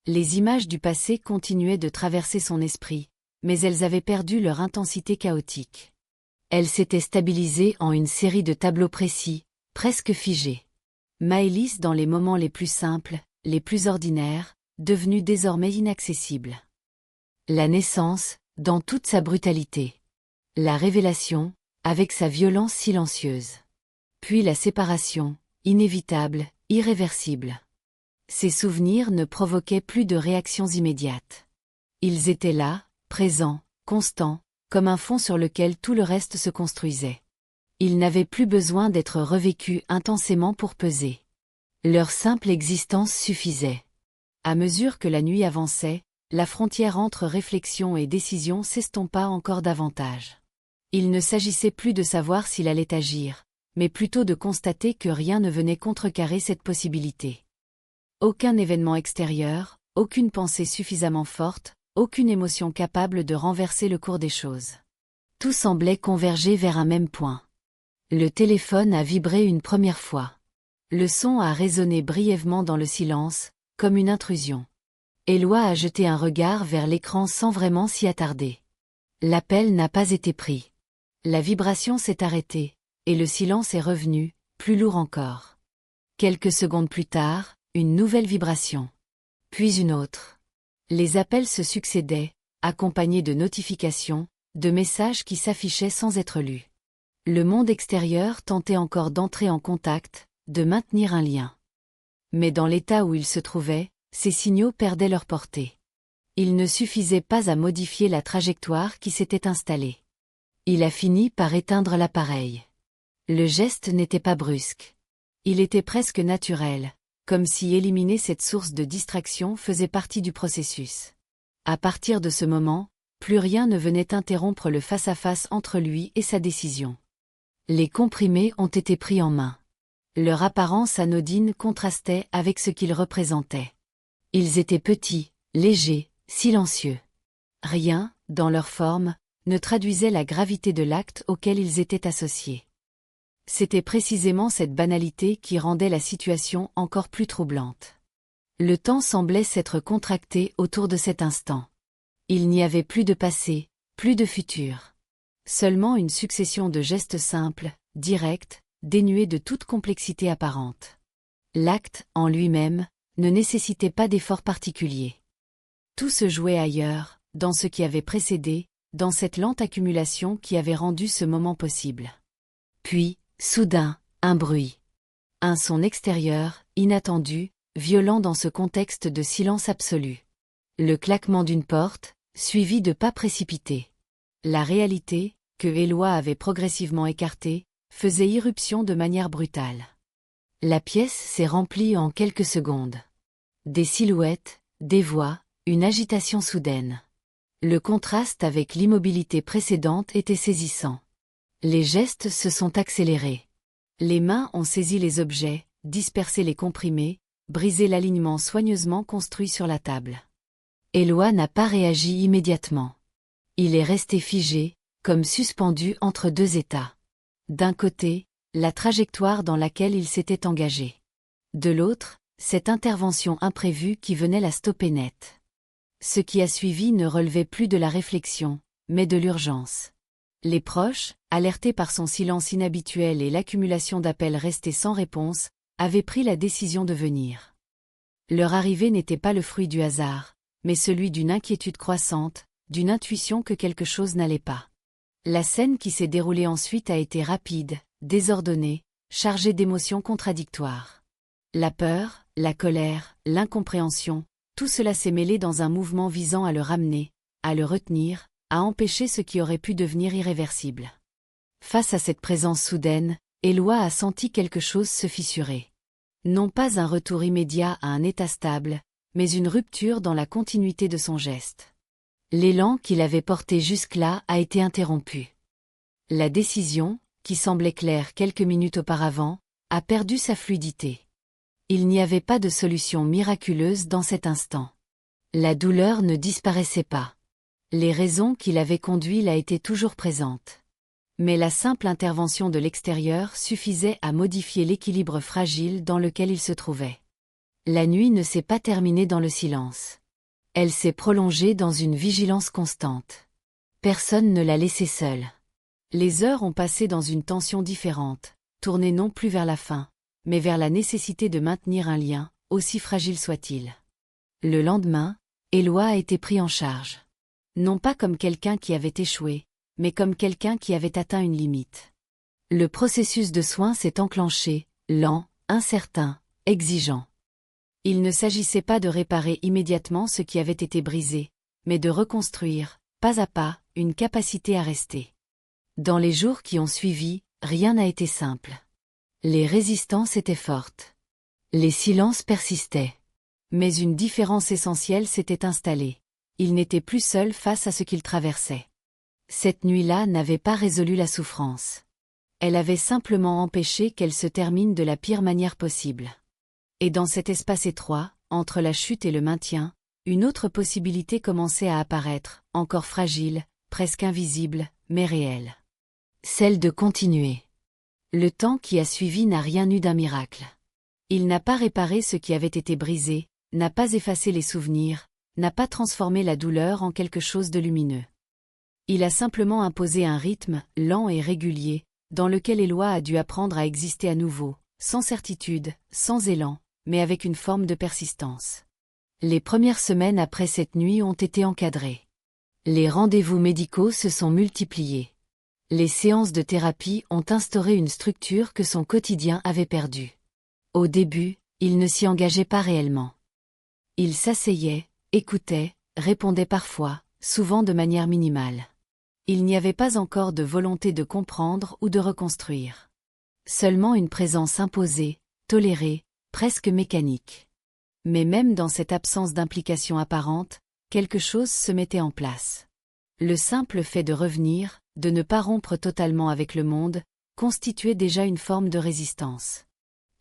Les images du passé continuaient de traverser son esprit, mais elles avaient perdu leur intensité chaotique. Elles s'étaient stabilisées en une série de tableaux précis, presque figés. Maëlys dans les moments les plus simples, les plus ordinaires, devenus désormais inaccessibles. La naissance, dans toute sa brutalité. La révélation, avec sa violence silencieuse. Puis la séparation, inévitable, irréversible. Ces souvenirs ne provoquaient plus de réactions immédiates. Ils étaient là, présents, constants, comme un fond sur lequel tout le reste se construisait. Ils n'avaient plus besoin d'être revécus intensément pour peser. Leur simple existence suffisait. À mesure que la nuit avançait, la frontière entre réflexion et décision s'estompa encore davantage. Il ne s'agissait plus de savoir s'il allait agir, mais plutôt de constater que rien ne venait contrecarrer cette possibilité. Aucun événement extérieur, aucune pensée suffisamment forte, aucune émotion capable de renverser le cours des choses. Tout semblait converger vers un même point. Le téléphone a vibré une première fois. Le son a résonné brièvement dans le silence, comme une intrusion. Éloi a jeté un regard vers l'écran sans vraiment s'y attarder. L'appel n'a pas été pris. La vibration s'est arrêtée, et le silence est revenu, plus lourd encore. Quelques secondes plus tard, une nouvelle vibration. Puis une autre. Les appels se succédaient, accompagnés de notifications, de messages qui s'affichaient sans être lus. Le monde extérieur tentait encore d'entrer en contact, de maintenir un lien. Mais dans l'état où il se trouvait, ces signaux perdaient leur portée. Il ne suffisait pas à modifier la trajectoire qui s'était installée. Il a fini par éteindre l'appareil. Le geste n'était pas brusque. Il était presque naturel, comme si éliminer cette source de distraction faisait partie du processus. À partir de ce moment, plus rien ne venait interrompre le face-à-face entre lui et sa décision. Les comprimés ont été pris en main. Leur apparence anodine contrastait avec ce qu'ils représentaient. Ils étaient petits, légers, silencieux. Rien, dans leur forme, ne traduisait la gravité de l'acte auquel ils étaient associés. C'était précisément cette banalité qui rendait la situation encore plus troublante. Le temps semblait s'être contracté autour de cet instant. Il n'y avait plus de passé, plus de futur. Seulement une succession de gestes simples, directs, dénués de toute complexité apparente. L'acte, en lui-même, ne nécessitait pas d'effort particulier. Tout se jouait ailleurs, dans ce qui avait précédé, dans cette lente accumulation qui avait rendu ce moment possible. Puis, soudain, un bruit. Un son extérieur, inattendu, violent dans ce contexte de silence absolu. Le claquement d'une porte, suivi de pas précipités. La réalité, que Éloi avait progressivement écartée, faisait irruption de manière brutale. La pièce s'est remplie en quelques secondes. Des silhouettes, des voix, une agitation soudaine. Le contraste avec l'immobilité précédente était saisissant. Les gestes se sont accélérés. Les mains ont saisi les objets, dispersé les comprimés, brisé l'alignement soigneusement construit sur la table. Éloi n'a pas réagi immédiatement. Il est resté figé, comme suspendu entre deux états. D'un côté, la trajectoire dans laquelle il s'était engagé. De l'autre, cette intervention imprévue qui venait la stopper net. Ce qui a suivi ne relevait plus de la réflexion, mais de l'urgence. Les proches, alertés par son silence inhabituel et l'accumulation d'appels restés sans réponse, avaient pris la décision de venir. Leur arrivée n'était pas le fruit du hasard, mais celui d'une inquiétude croissante, d'une intuition que quelque chose n'allait pas. La scène qui s'est déroulée ensuite a été rapide, désordonnée, chargée d'émotions contradictoires. La peur, la colère, l'incompréhension, tout cela s'est mêlé dans un mouvement visant à le ramener, à le retenir, à empêcher ce qui aurait pu devenir irréversible. Face à cette présence soudaine, Éloi a senti quelque chose se fissurer. Non pas un retour immédiat à un état stable, mais une rupture dans la continuité de son geste. L'élan qu'il avait porté jusque-là a été interrompu. La décision, qui semblait claire quelques minutes auparavant, a perdu sa fluidité. Il n'y avait pas de solution miraculeuse dans cet instant. La douleur ne disparaissait pas. Les raisons qui l'avaient conduit là étaient toujours présentes. Mais la simple intervention de l'extérieur suffisait à modifier l'équilibre fragile dans lequel il se trouvait. La nuit ne s'est pas terminée dans le silence. Elle s'est prolongée dans une vigilance constante. Personne ne l'a laissé seul. Les heures ont passé dans une tension différente, tournée non plus vers la fin, mais vers la nécessité de maintenir un lien, aussi fragile soit-il. Le lendemain, Éloi a été pris en charge. Non pas comme quelqu'un qui avait échoué, mais comme quelqu'un qui avait atteint une limite. Le processus de soins s'est enclenché, lent, incertain, exigeant. Il ne s'agissait pas de réparer immédiatement ce qui avait été brisé, mais de reconstruire, pas à pas, une capacité à rester. Dans les jours qui ont suivi, rien n'a été simple. Les résistances étaient fortes. Les silences persistaient. Mais une différence essentielle s'était installée. Il n'était plus seul face à ce qu'il traversait. Cette nuit-là n'avait pas résolu la souffrance. Elle avait simplement empêché qu'elle se termine de la pire manière possible. Et dans cet espace étroit, entre la chute et le maintien, une autre possibilité commençait à apparaître, encore fragile, presque invisible, mais réelle. Celle de continuer. Le temps qui a suivi n'a rien eu d'un miracle. Il n'a pas réparé ce qui avait été brisé, n'a pas effacé les souvenirs, n'a pas transformé la douleur en quelque chose de lumineux. Il a simplement imposé un rythme, lent et régulier, dans lequel Éloi a dû apprendre à exister à nouveau, sans certitude, sans élan, mais avec une forme de persistance. Les premières semaines après cette nuit ont été encadrées. Les rendez-vous médicaux se sont multipliés. Les séances de thérapie ont instauré une structure que son quotidien avait perdue. Au début, il ne s'y engageait pas réellement. Il s'asseyait, écoutait, répondait parfois, souvent de manière minimale. Il n'y avait pas encore de volonté de comprendre ou de reconstruire. Seulement une présence imposée, tolérée, presque mécanique. Mais même dans cette absence d'implication apparente, quelque chose se mettait en place. Le simple fait de revenir, de ne pas rompre totalement avec le monde, constituait déjà une forme de résistance.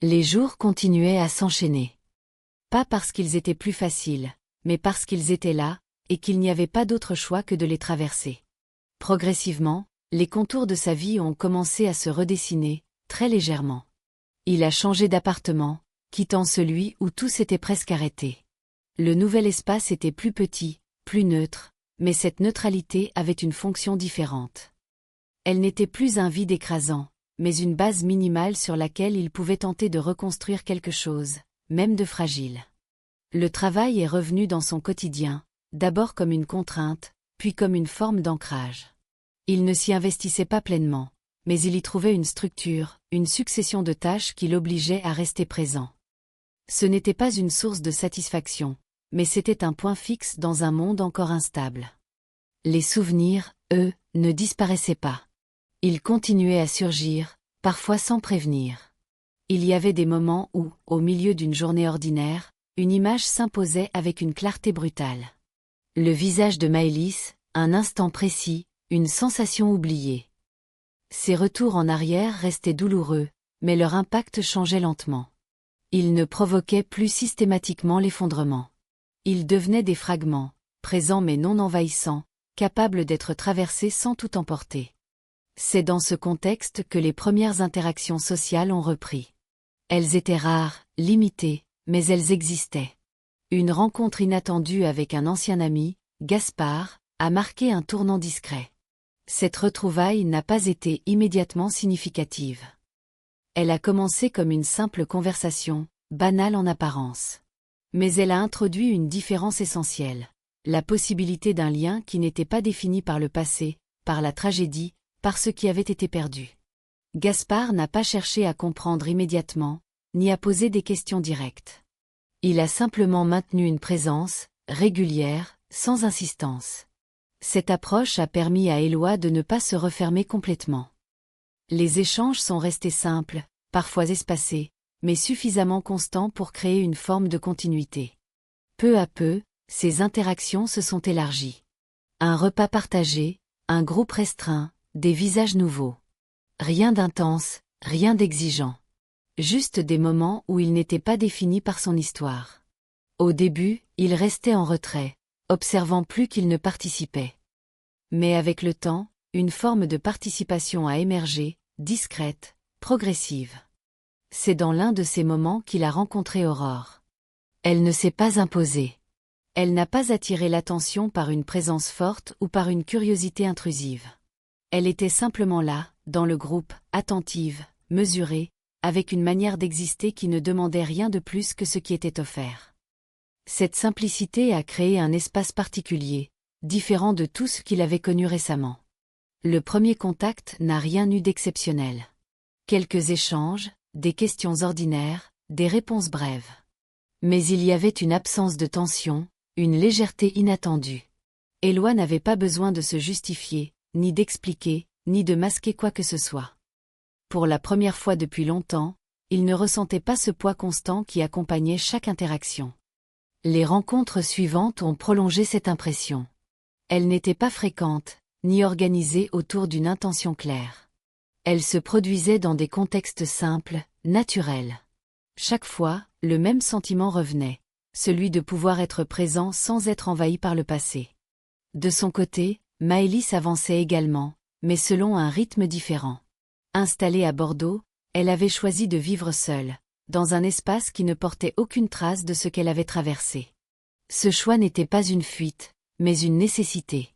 Les jours continuaient à s'enchaîner. Pas parce qu'ils étaient plus faciles, mais parce qu'ils étaient là, et qu'il n'y avait pas d'autre choix que de les traverser. Progressivement, les contours de sa vie ont commencé à se redessiner, très légèrement. Il a changé d'appartement, quittant celui où tout s'était presque arrêté. Le nouvel espace était plus petit, plus neutre, mais cette neutralité avait une fonction différente. Elle n'était plus un vide écrasant, mais une base minimale sur laquelle il pouvait tenter de reconstruire quelque chose, même de fragile. Le travail est revenu dans son quotidien, d'abord comme une contrainte, puis comme une forme d'ancrage. Il ne s'y investissait pas pleinement, mais il y trouvait une structure, une succession de tâches qui l'obligeaient à rester présent. Ce n'était pas une source de satisfaction, mais c'était un point fixe dans un monde encore instable. Les souvenirs, eux, ne disparaissaient pas. Ils continuaient à surgir, parfois sans prévenir. Il y avait des moments où, au milieu d'une journée ordinaire, une image s'imposait avec une clarté brutale. Le visage de Maëlys, un instant précis, une sensation oubliée. Ces retours en arrière restaient douloureux, mais leur impact changeait lentement. Ils ne provoquaient plus systématiquement l'effondrement. Ils devenaient des fragments, présents mais non envahissants, capables d'être traversés sans tout emporter. C'est dans ce contexte que les premières interactions sociales ont repris. Elles étaient rares, limitées, mais elles existaient. Une rencontre inattendue avec un ancien ami, Gaspard, a marqué un tournant discret. Cette retrouvaille n'a pas été immédiatement significative. Elle a commencé comme une simple conversation, banale en apparence. Mais elle a introduit une différence essentielle. La possibilité d'un lien qui n'était pas défini par le passé, par la tragédie, par ce qui avait été perdu. Gaspard n'a pas cherché à comprendre immédiatement, ni à poser des questions directes. Il a simplement maintenu une présence, régulière, sans insistance. Cette approche a permis à Éloi de ne pas se refermer complètement. Les échanges sont restés simples, parfois espacés, mais suffisamment constants pour créer une forme de continuité. Peu à peu, ces interactions se sont élargies. Un repas partagé, un groupe restreint, des visages nouveaux. Rien d'intense, rien d'exigeant. Juste des moments où il n'était pas défini par son histoire. Au début, il restait en retrait, observant plus qu'il ne participait. Mais avec le temps, une forme de participation a émergé, discrète, progressive. C'est dans l'un de ces moments qu'il a rencontré Aurore. Elle ne s'est pas imposée. Elle n'a pas attiré l'attention par une présence forte ou par une curiosité intrusive. Elle était simplement là, dans le groupe, attentive, mesurée, avec une manière d'exister qui ne demandait rien de plus que ce qui était offert. Cette simplicité a créé un espace particulier, différent de tout ce qu'il avait connu récemment. Le premier contact n'a rien eu d'exceptionnel. Quelques échanges, des questions ordinaires, des réponses brèves. Mais il y avait une absence de tension, une légèreté inattendue. Éloi n'avait pas besoin de se justifier, ni d'expliquer, ni de masquer quoi que ce soit. Pour la première fois depuis longtemps, il ne ressentait pas ce poids constant qui accompagnait chaque interaction. Les rencontres suivantes ont prolongé cette impression. Elles n'étaient pas fréquentes, ni organisées autour d'une intention claire. Elles se produisaient dans des contextes simples, naturels. Chaque fois, le même sentiment revenait, celui de pouvoir être présent sans être envahi par le passé. De son côté, Maëlys avançait également, mais selon un rythme différent. Installée à Bordeaux, elle avait choisi de vivre seule, dans un espace qui ne portait aucune trace de ce qu'elle avait traversé. Ce choix n'était pas une fuite, mais une nécessité.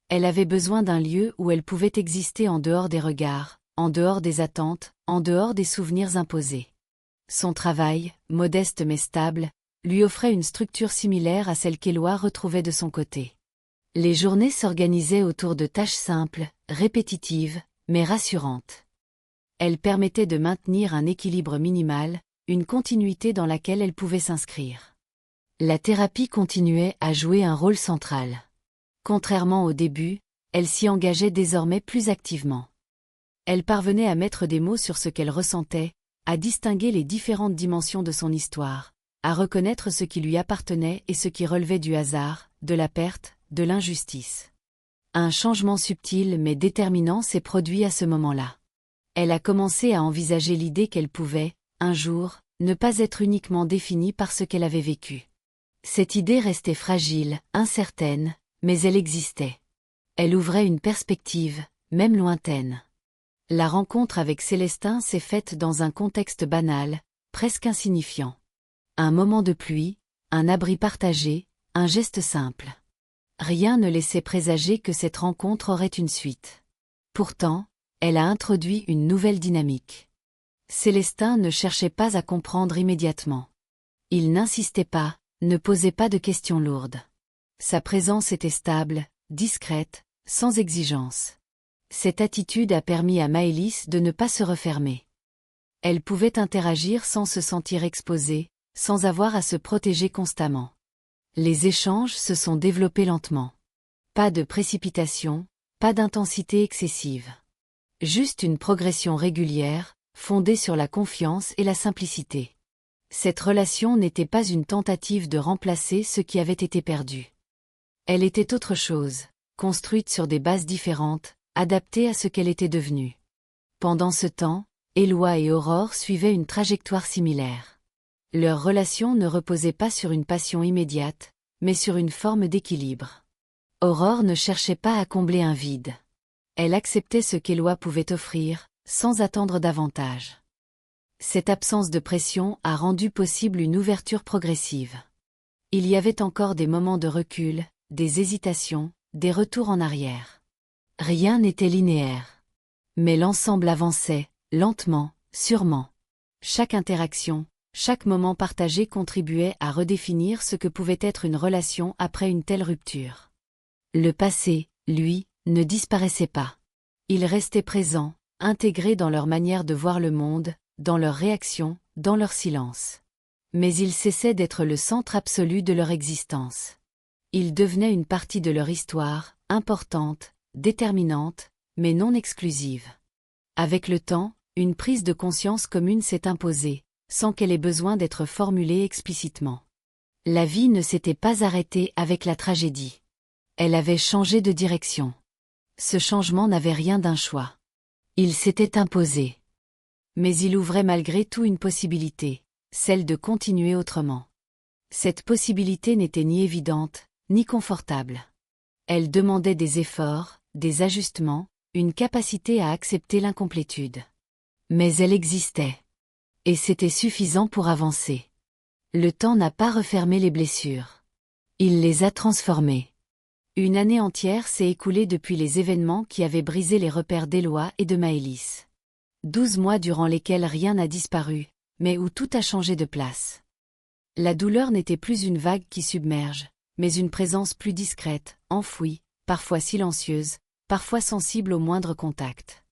Elle avait besoin d'un lieu où elle pouvait exister en dehors des regards, en dehors des attentes, en dehors des souvenirs imposés. Son travail, modeste mais stable, lui offrait une structure similaire à celle qu'Éloi retrouvait de son côté. Les journées s'organisaient autour de tâches simples, répétitives, mais rassurantes. Elles permettaient de maintenir un équilibre minimal, une continuité dans laquelle elle pouvait s'inscrire. La thérapie continuait à jouer un rôle central. Contrairement au début, elle s'y engageait désormais plus activement. Elle parvenait à mettre des mots sur ce qu'elle ressentait, à distinguer les différentes dimensions de son histoire, à reconnaître ce qui lui appartenait et ce qui relevait du hasard, de la perte, de l'injustice. Un changement subtil mais déterminant s'est produit à ce moment-là. Elle a commencé à envisager l'idée qu'elle pouvait, un jour, ne pas être uniquement définie par ce qu'elle avait vécu. Cette idée restait fragile, incertaine, mais elle existait. Elle ouvrait une perspective, même lointaine. La rencontre avec Célestin s'est faite dans un contexte banal, presque insignifiant. Un moment de pluie, un abri partagé, un geste simple. Rien ne laissait présager que cette rencontre aurait une suite. Pourtant, elle a introduit une nouvelle dynamique. Célestin ne cherchait pas à comprendre immédiatement. Il n'insistait pas, ne posait pas de questions lourdes. Sa présence était stable, discrète, sans exigence. Cette attitude a permis à Maëlys de ne pas se refermer. Elle pouvait interagir sans se sentir exposée, sans avoir à se protéger constamment. Les échanges se sont développés lentement. Pas de précipitation, pas d'intensité excessive. Juste une progression régulière, fondée sur la confiance et la simplicité. Cette relation n'était pas une tentative de remplacer ce qui avait été perdu. Elle était autre chose, construite sur des bases différentes, adaptée à ce qu'elle était devenue. Pendant ce temps, Éloi et Aurore suivaient une trajectoire similaire. Leur relation ne reposait pas sur une passion immédiate, mais sur une forme d'équilibre. Aurore ne cherchait pas à combler un vide. Elle acceptait ce qu'Éloi pouvait offrir, sans attendre davantage. Cette absence de pression a rendu possible une ouverture progressive. Il y avait encore des moments de recul, des hésitations, des retours en arrière. Rien n'était linéaire. Mais l'ensemble avançait, lentement, sûrement. Chaque interaction, chaque moment partagé contribuait à redéfinir ce que pouvait être une relation après une telle rupture. Le passé, lui, ne disparaissait pas. Il restait présent, intégré dans leur manière de voir le monde, dans leurs réactions, dans leur silence. Mais il cessait d'être le centre absolu de leur existence. Il devenait une partie de leur histoire, importante, déterminante, mais non exclusive. Avec le temps, une prise de conscience commune s'est imposée, sans qu'elle ait besoin d'être formulée explicitement. La vie ne s'était pas arrêtée avec la tragédie. Elle avait changé de direction. Ce changement n'avait rien d'un choix. Il s'était imposé. Mais il ouvrait malgré tout une possibilité, celle de continuer autrement. Cette possibilité n'était ni évidente, ni confortable. Elle demandait des efforts, des ajustements, une capacité à accepter l'incomplétude. Mais elle existait. Et c'était suffisant pour avancer. Le temps n'a pas refermé les blessures. Il les a transformées. Une année entière s'est écoulée depuis les événements qui avaient brisé les repères d'Éloi et de Maëlys. 12 mois durant lesquels rien n'a disparu, mais où tout a changé de place. La douleur n'était plus une vague qui submerge, mais une présence plus discrète, enfouie, parfois silencieuse, parfois sensible au moindre contact.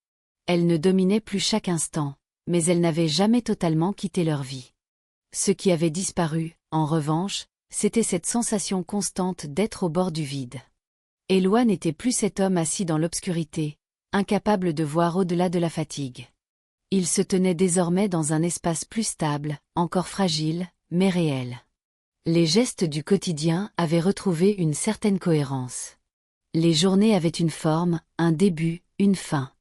Elle ne dominait plus chaque instant, mais elle n'avait jamais totalement quitté leur vie. Ce qui avait disparu, en revanche, c'était cette sensation constante d'être au bord du vide. Éloi n'était plus cet homme assis dans l'obscurité, incapable de voir au-delà de la fatigue. Il se tenait désormais dans un espace plus stable, encore fragile, mais réel. Les gestes du quotidien avaient retrouvé une certaine cohérence. Les journées avaient une forme, un début, une fin.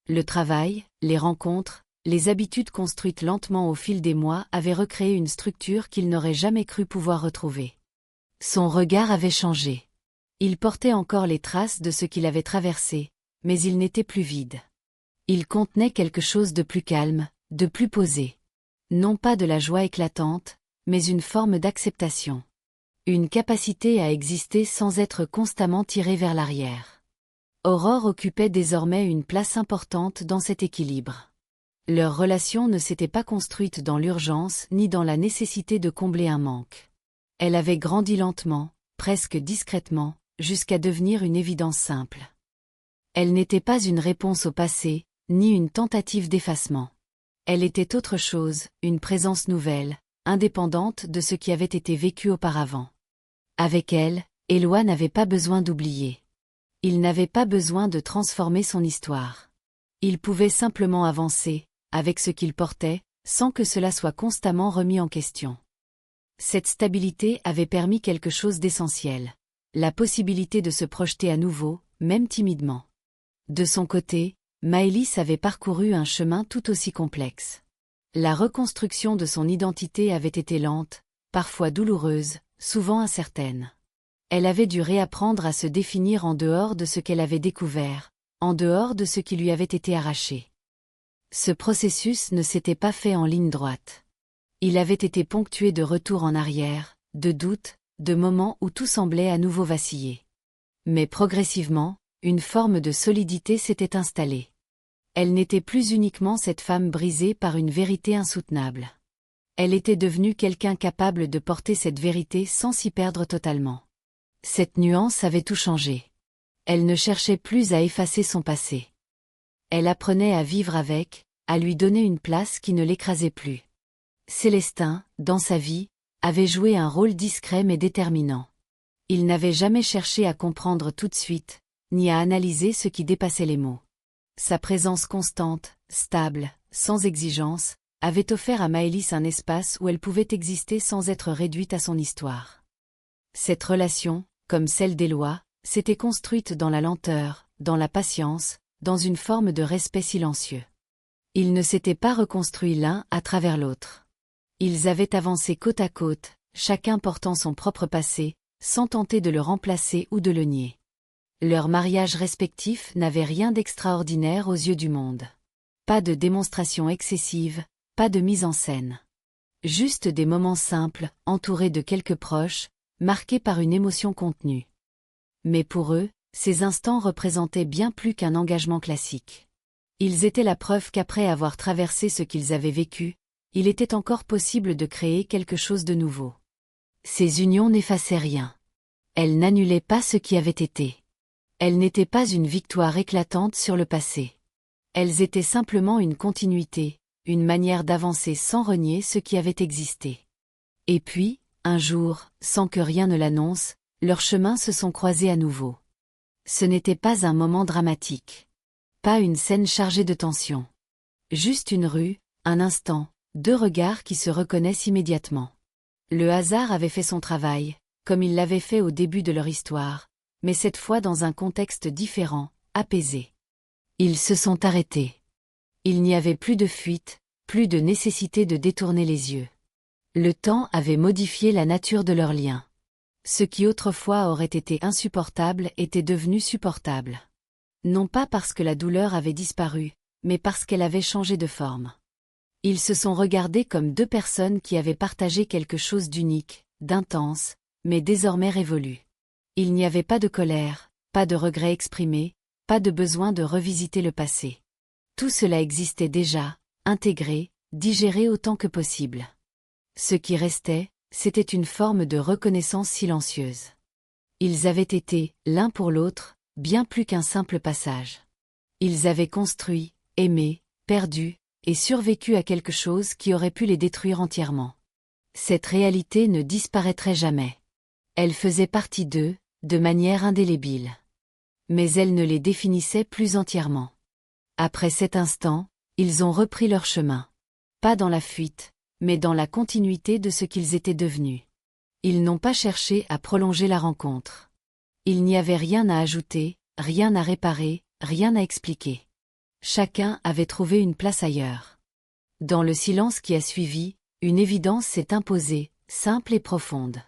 Le travail, les rencontres, les habitudes construites lentement au fil des mois avaient recréé une structure qu'il n'aurait jamais cru pouvoir retrouver. Son regard avait changé. Il portait encore les traces de ce qu'il avait traversé, mais il n'était plus vide. Il contenait quelque chose de plus calme, de plus posé. Non pas de la joie éclatante, mais une forme d'acceptation. Une capacité à exister sans être constamment tiré vers l'arrière. Aurore occupait désormais une place importante dans cet équilibre. Leur relation ne s'était pas construite dans l'urgence ni dans la nécessité de combler un manque. Elle avait grandi lentement, presque discrètement, jusqu'à devenir une évidence simple. Elle n'était pas une réponse au passé, ni une tentative d'effacement. Elle était autre chose, une présence nouvelle, indépendante de ce qui avait été vécu auparavant. Avec elle, Éloi n'avait pas besoin d'oublier. Il n'avait pas besoin de transformer son histoire. Il pouvait simplement avancer, avec ce qu'il portait, sans que cela soit constamment remis en question. Cette stabilité avait permis quelque chose d'essentiel. La possibilité de se projeter à nouveau, même timidement. De son côté, Maëlys avait parcouru un chemin tout aussi complexe. La reconstruction de son identité avait été lente, parfois douloureuse, souvent incertaine. Elle avait dû réapprendre à se définir en dehors de ce qu'elle avait découvert, en dehors de ce qui lui avait été arraché. Ce processus ne s'était pas fait en ligne droite. Il avait été ponctué de retours en arrière, de doutes, de moments où tout semblait à nouveau vaciller. Mais progressivement, une forme de solidité s'était installée. Elle n'était plus uniquement cette femme brisée par une vérité insoutenable. Elle était devenue quelqu'un capable de porter cette vérité sans s'y perdre totalement. Cette nuance avait tout changé. Elle ne cherchait plus à effacer son passé. Elle apprenait à vivre avec, à lui donner une place qui ne l'écrasait plus. Célestin, dans sa vie, avait joué un rôle discret mais déterminant. Il n'avait jamais cherché à comprendre tout de suite, ni à analyser ce qui dépassait les mots. Sa présence constante, stable, sans exigence, avait offert à Maëlys un espace où elle pouvait exister sans être réduite à son histoire. Cette relation, comme celle d'Éloi, s'était construite dans la lenteur, dans la patience, dans une forme de respect silencieux. Ils ne s'étaient pas reconstruits l'un à travers l'autre. Ils avaient avancé côte à côte, chacun portant son propre passé, sans tenter de le remplacer ou de le nier. Leur mariage respectif n'avait rien d'extraordinaire aux yeux du monde. Pas de démonstration excessive, pas de mise en scène. Juste des moments simples, entourés de quelques proches, marqués par une émotion contenue. Mais pour eux, ces instants représentaient bien plus qu'un engagement classique. Ils étaient la preuve qu'après avoir traversé ce qu'ils avaient vécu, il était encore possible de créer quelque chose de nouveau. Ces unions n'effaçaient rien. Elles n'annulaient pas ce qui avait été. Elles n'étaient pas une victoire éclatante sur le passé. Elles étaient simplement une continuité, une manière d'avancer sans renier ce qui avait existé. Et puis, un jour, sans que rien ne l'annonce, leurs chemins se sont croisés à nouveau. Ce n'était pas un moment dramatique. Pas une scène chargée de tension. Juste une rue, un instant, deux regards qui se reconnaissent immédiatement. Le hasard avait fait son travail, comme il l'avait fait au début de leur histoire, mais cette fois dans un contexte différent, apaisé. Ils se sont arrêtés. Il n'y avait plus de fuite, plus de nécessité de détourner les yeux. Le temps avait modifié la nature de leur lien. Ce qui autrefois aurait été insupportable était devenu supportable. Non pas parce que la douleur avait disparu, mais parce qu'elle avait changé de forme. Ils se sont regardés comme deux personnes qui avaient partagé quelque chose d'unique, d'intense, mais désormais révolu. Il n'y avait pas de colère, pas de regret exprimé, pas de besoin de revisiter le passé. Tout cela existait déjà, intégré, digéré autant que possible. Ce qui restait, c'était une forme de reconnaissance silencieuse. Ils avaient été, l'un pour l'autre, bien plus qu'un simple passage. Ils avaient construit, aimé, perdu, et survécu à quelque chose qui aurait pu les détruire entièrement. Cette réalité ne disparaîtrait jamais. Elle faisait partie d'eux, de manière indélébile. Mais elle ne les définissait plus entièrement. Après cet instant, ils ont repris leur chemin. Pas dans la fuite, mais dans la continuité de ce qu'ils étaient devenus. Ils n'ont pas cherché à prolonger la rencontre. Il n'y avait rien à ajouter, rien à réparer, rien à expliquer. Chacun avait trouvé une place ailleurs. Dans le silence qui a suivi, une évidence s'est imposée, simple et profonde.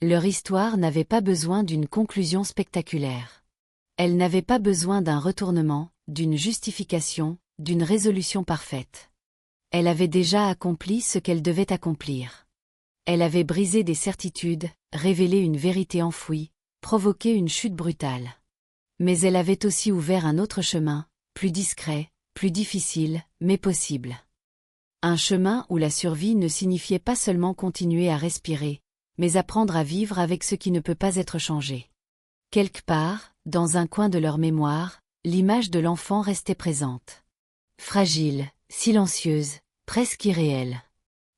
Leur histoire n'avait pas besoin d'une conclusion spectaculaire. Elle n'avait pas besoin d'un retournement, d'une justification, d'une résolution parfaite. Elle avait déjà accompli ce qu'elle devait accomplir. Elle avait brisé des certitudes, révélé une vérité enfouie, provoqué une chute brutale. Mais elle avait aussi ouvert un autre chemin, plus discret, plus difficile, mais possible. Un chemin où la survie ne signifiait pas seulement continuer à respirer, mais apprendre à vivre avec ce qui ne peut pas être changé. Quelque part, dans un coin de leur mémoire, l'image de l'enfant restait présente. Fragile, silencieuse, presque irréelle.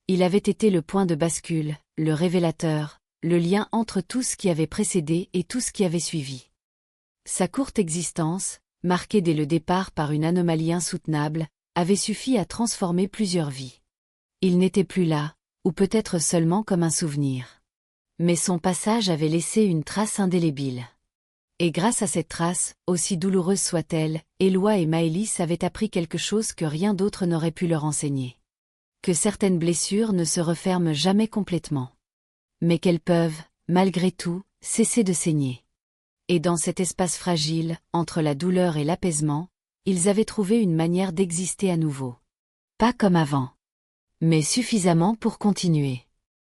Il avait été le point de bascule, le révélateur, le lien entre tout ce qui avait précédé et tout ce qui avait suivi. Sa courte existence, marquée dès le départ par une anomalie insoutenable, avait suffi à transformer plusieurs vies. Il n'était plus là, ou peut-être seulement comme un souvenir. Mais son passage avait laissé une trace indélébile. Et grâce à cette trace, aussi douloureuse soit-elle, Éloi et Maëlys avaient appris quelque chose que rien d'autre n'aurait pu leur enseigner. Que certaines blessures ne se referment jamais complètement. Mais qu'elles peuvent, malgré tout, cesser de saigner. Et dans cet espace fragile, entre la douleur et l'apaisement, ils avaient trouvé une manière d'exister à nouveau. Pas comme avant. Mais suffisamment pour continuer.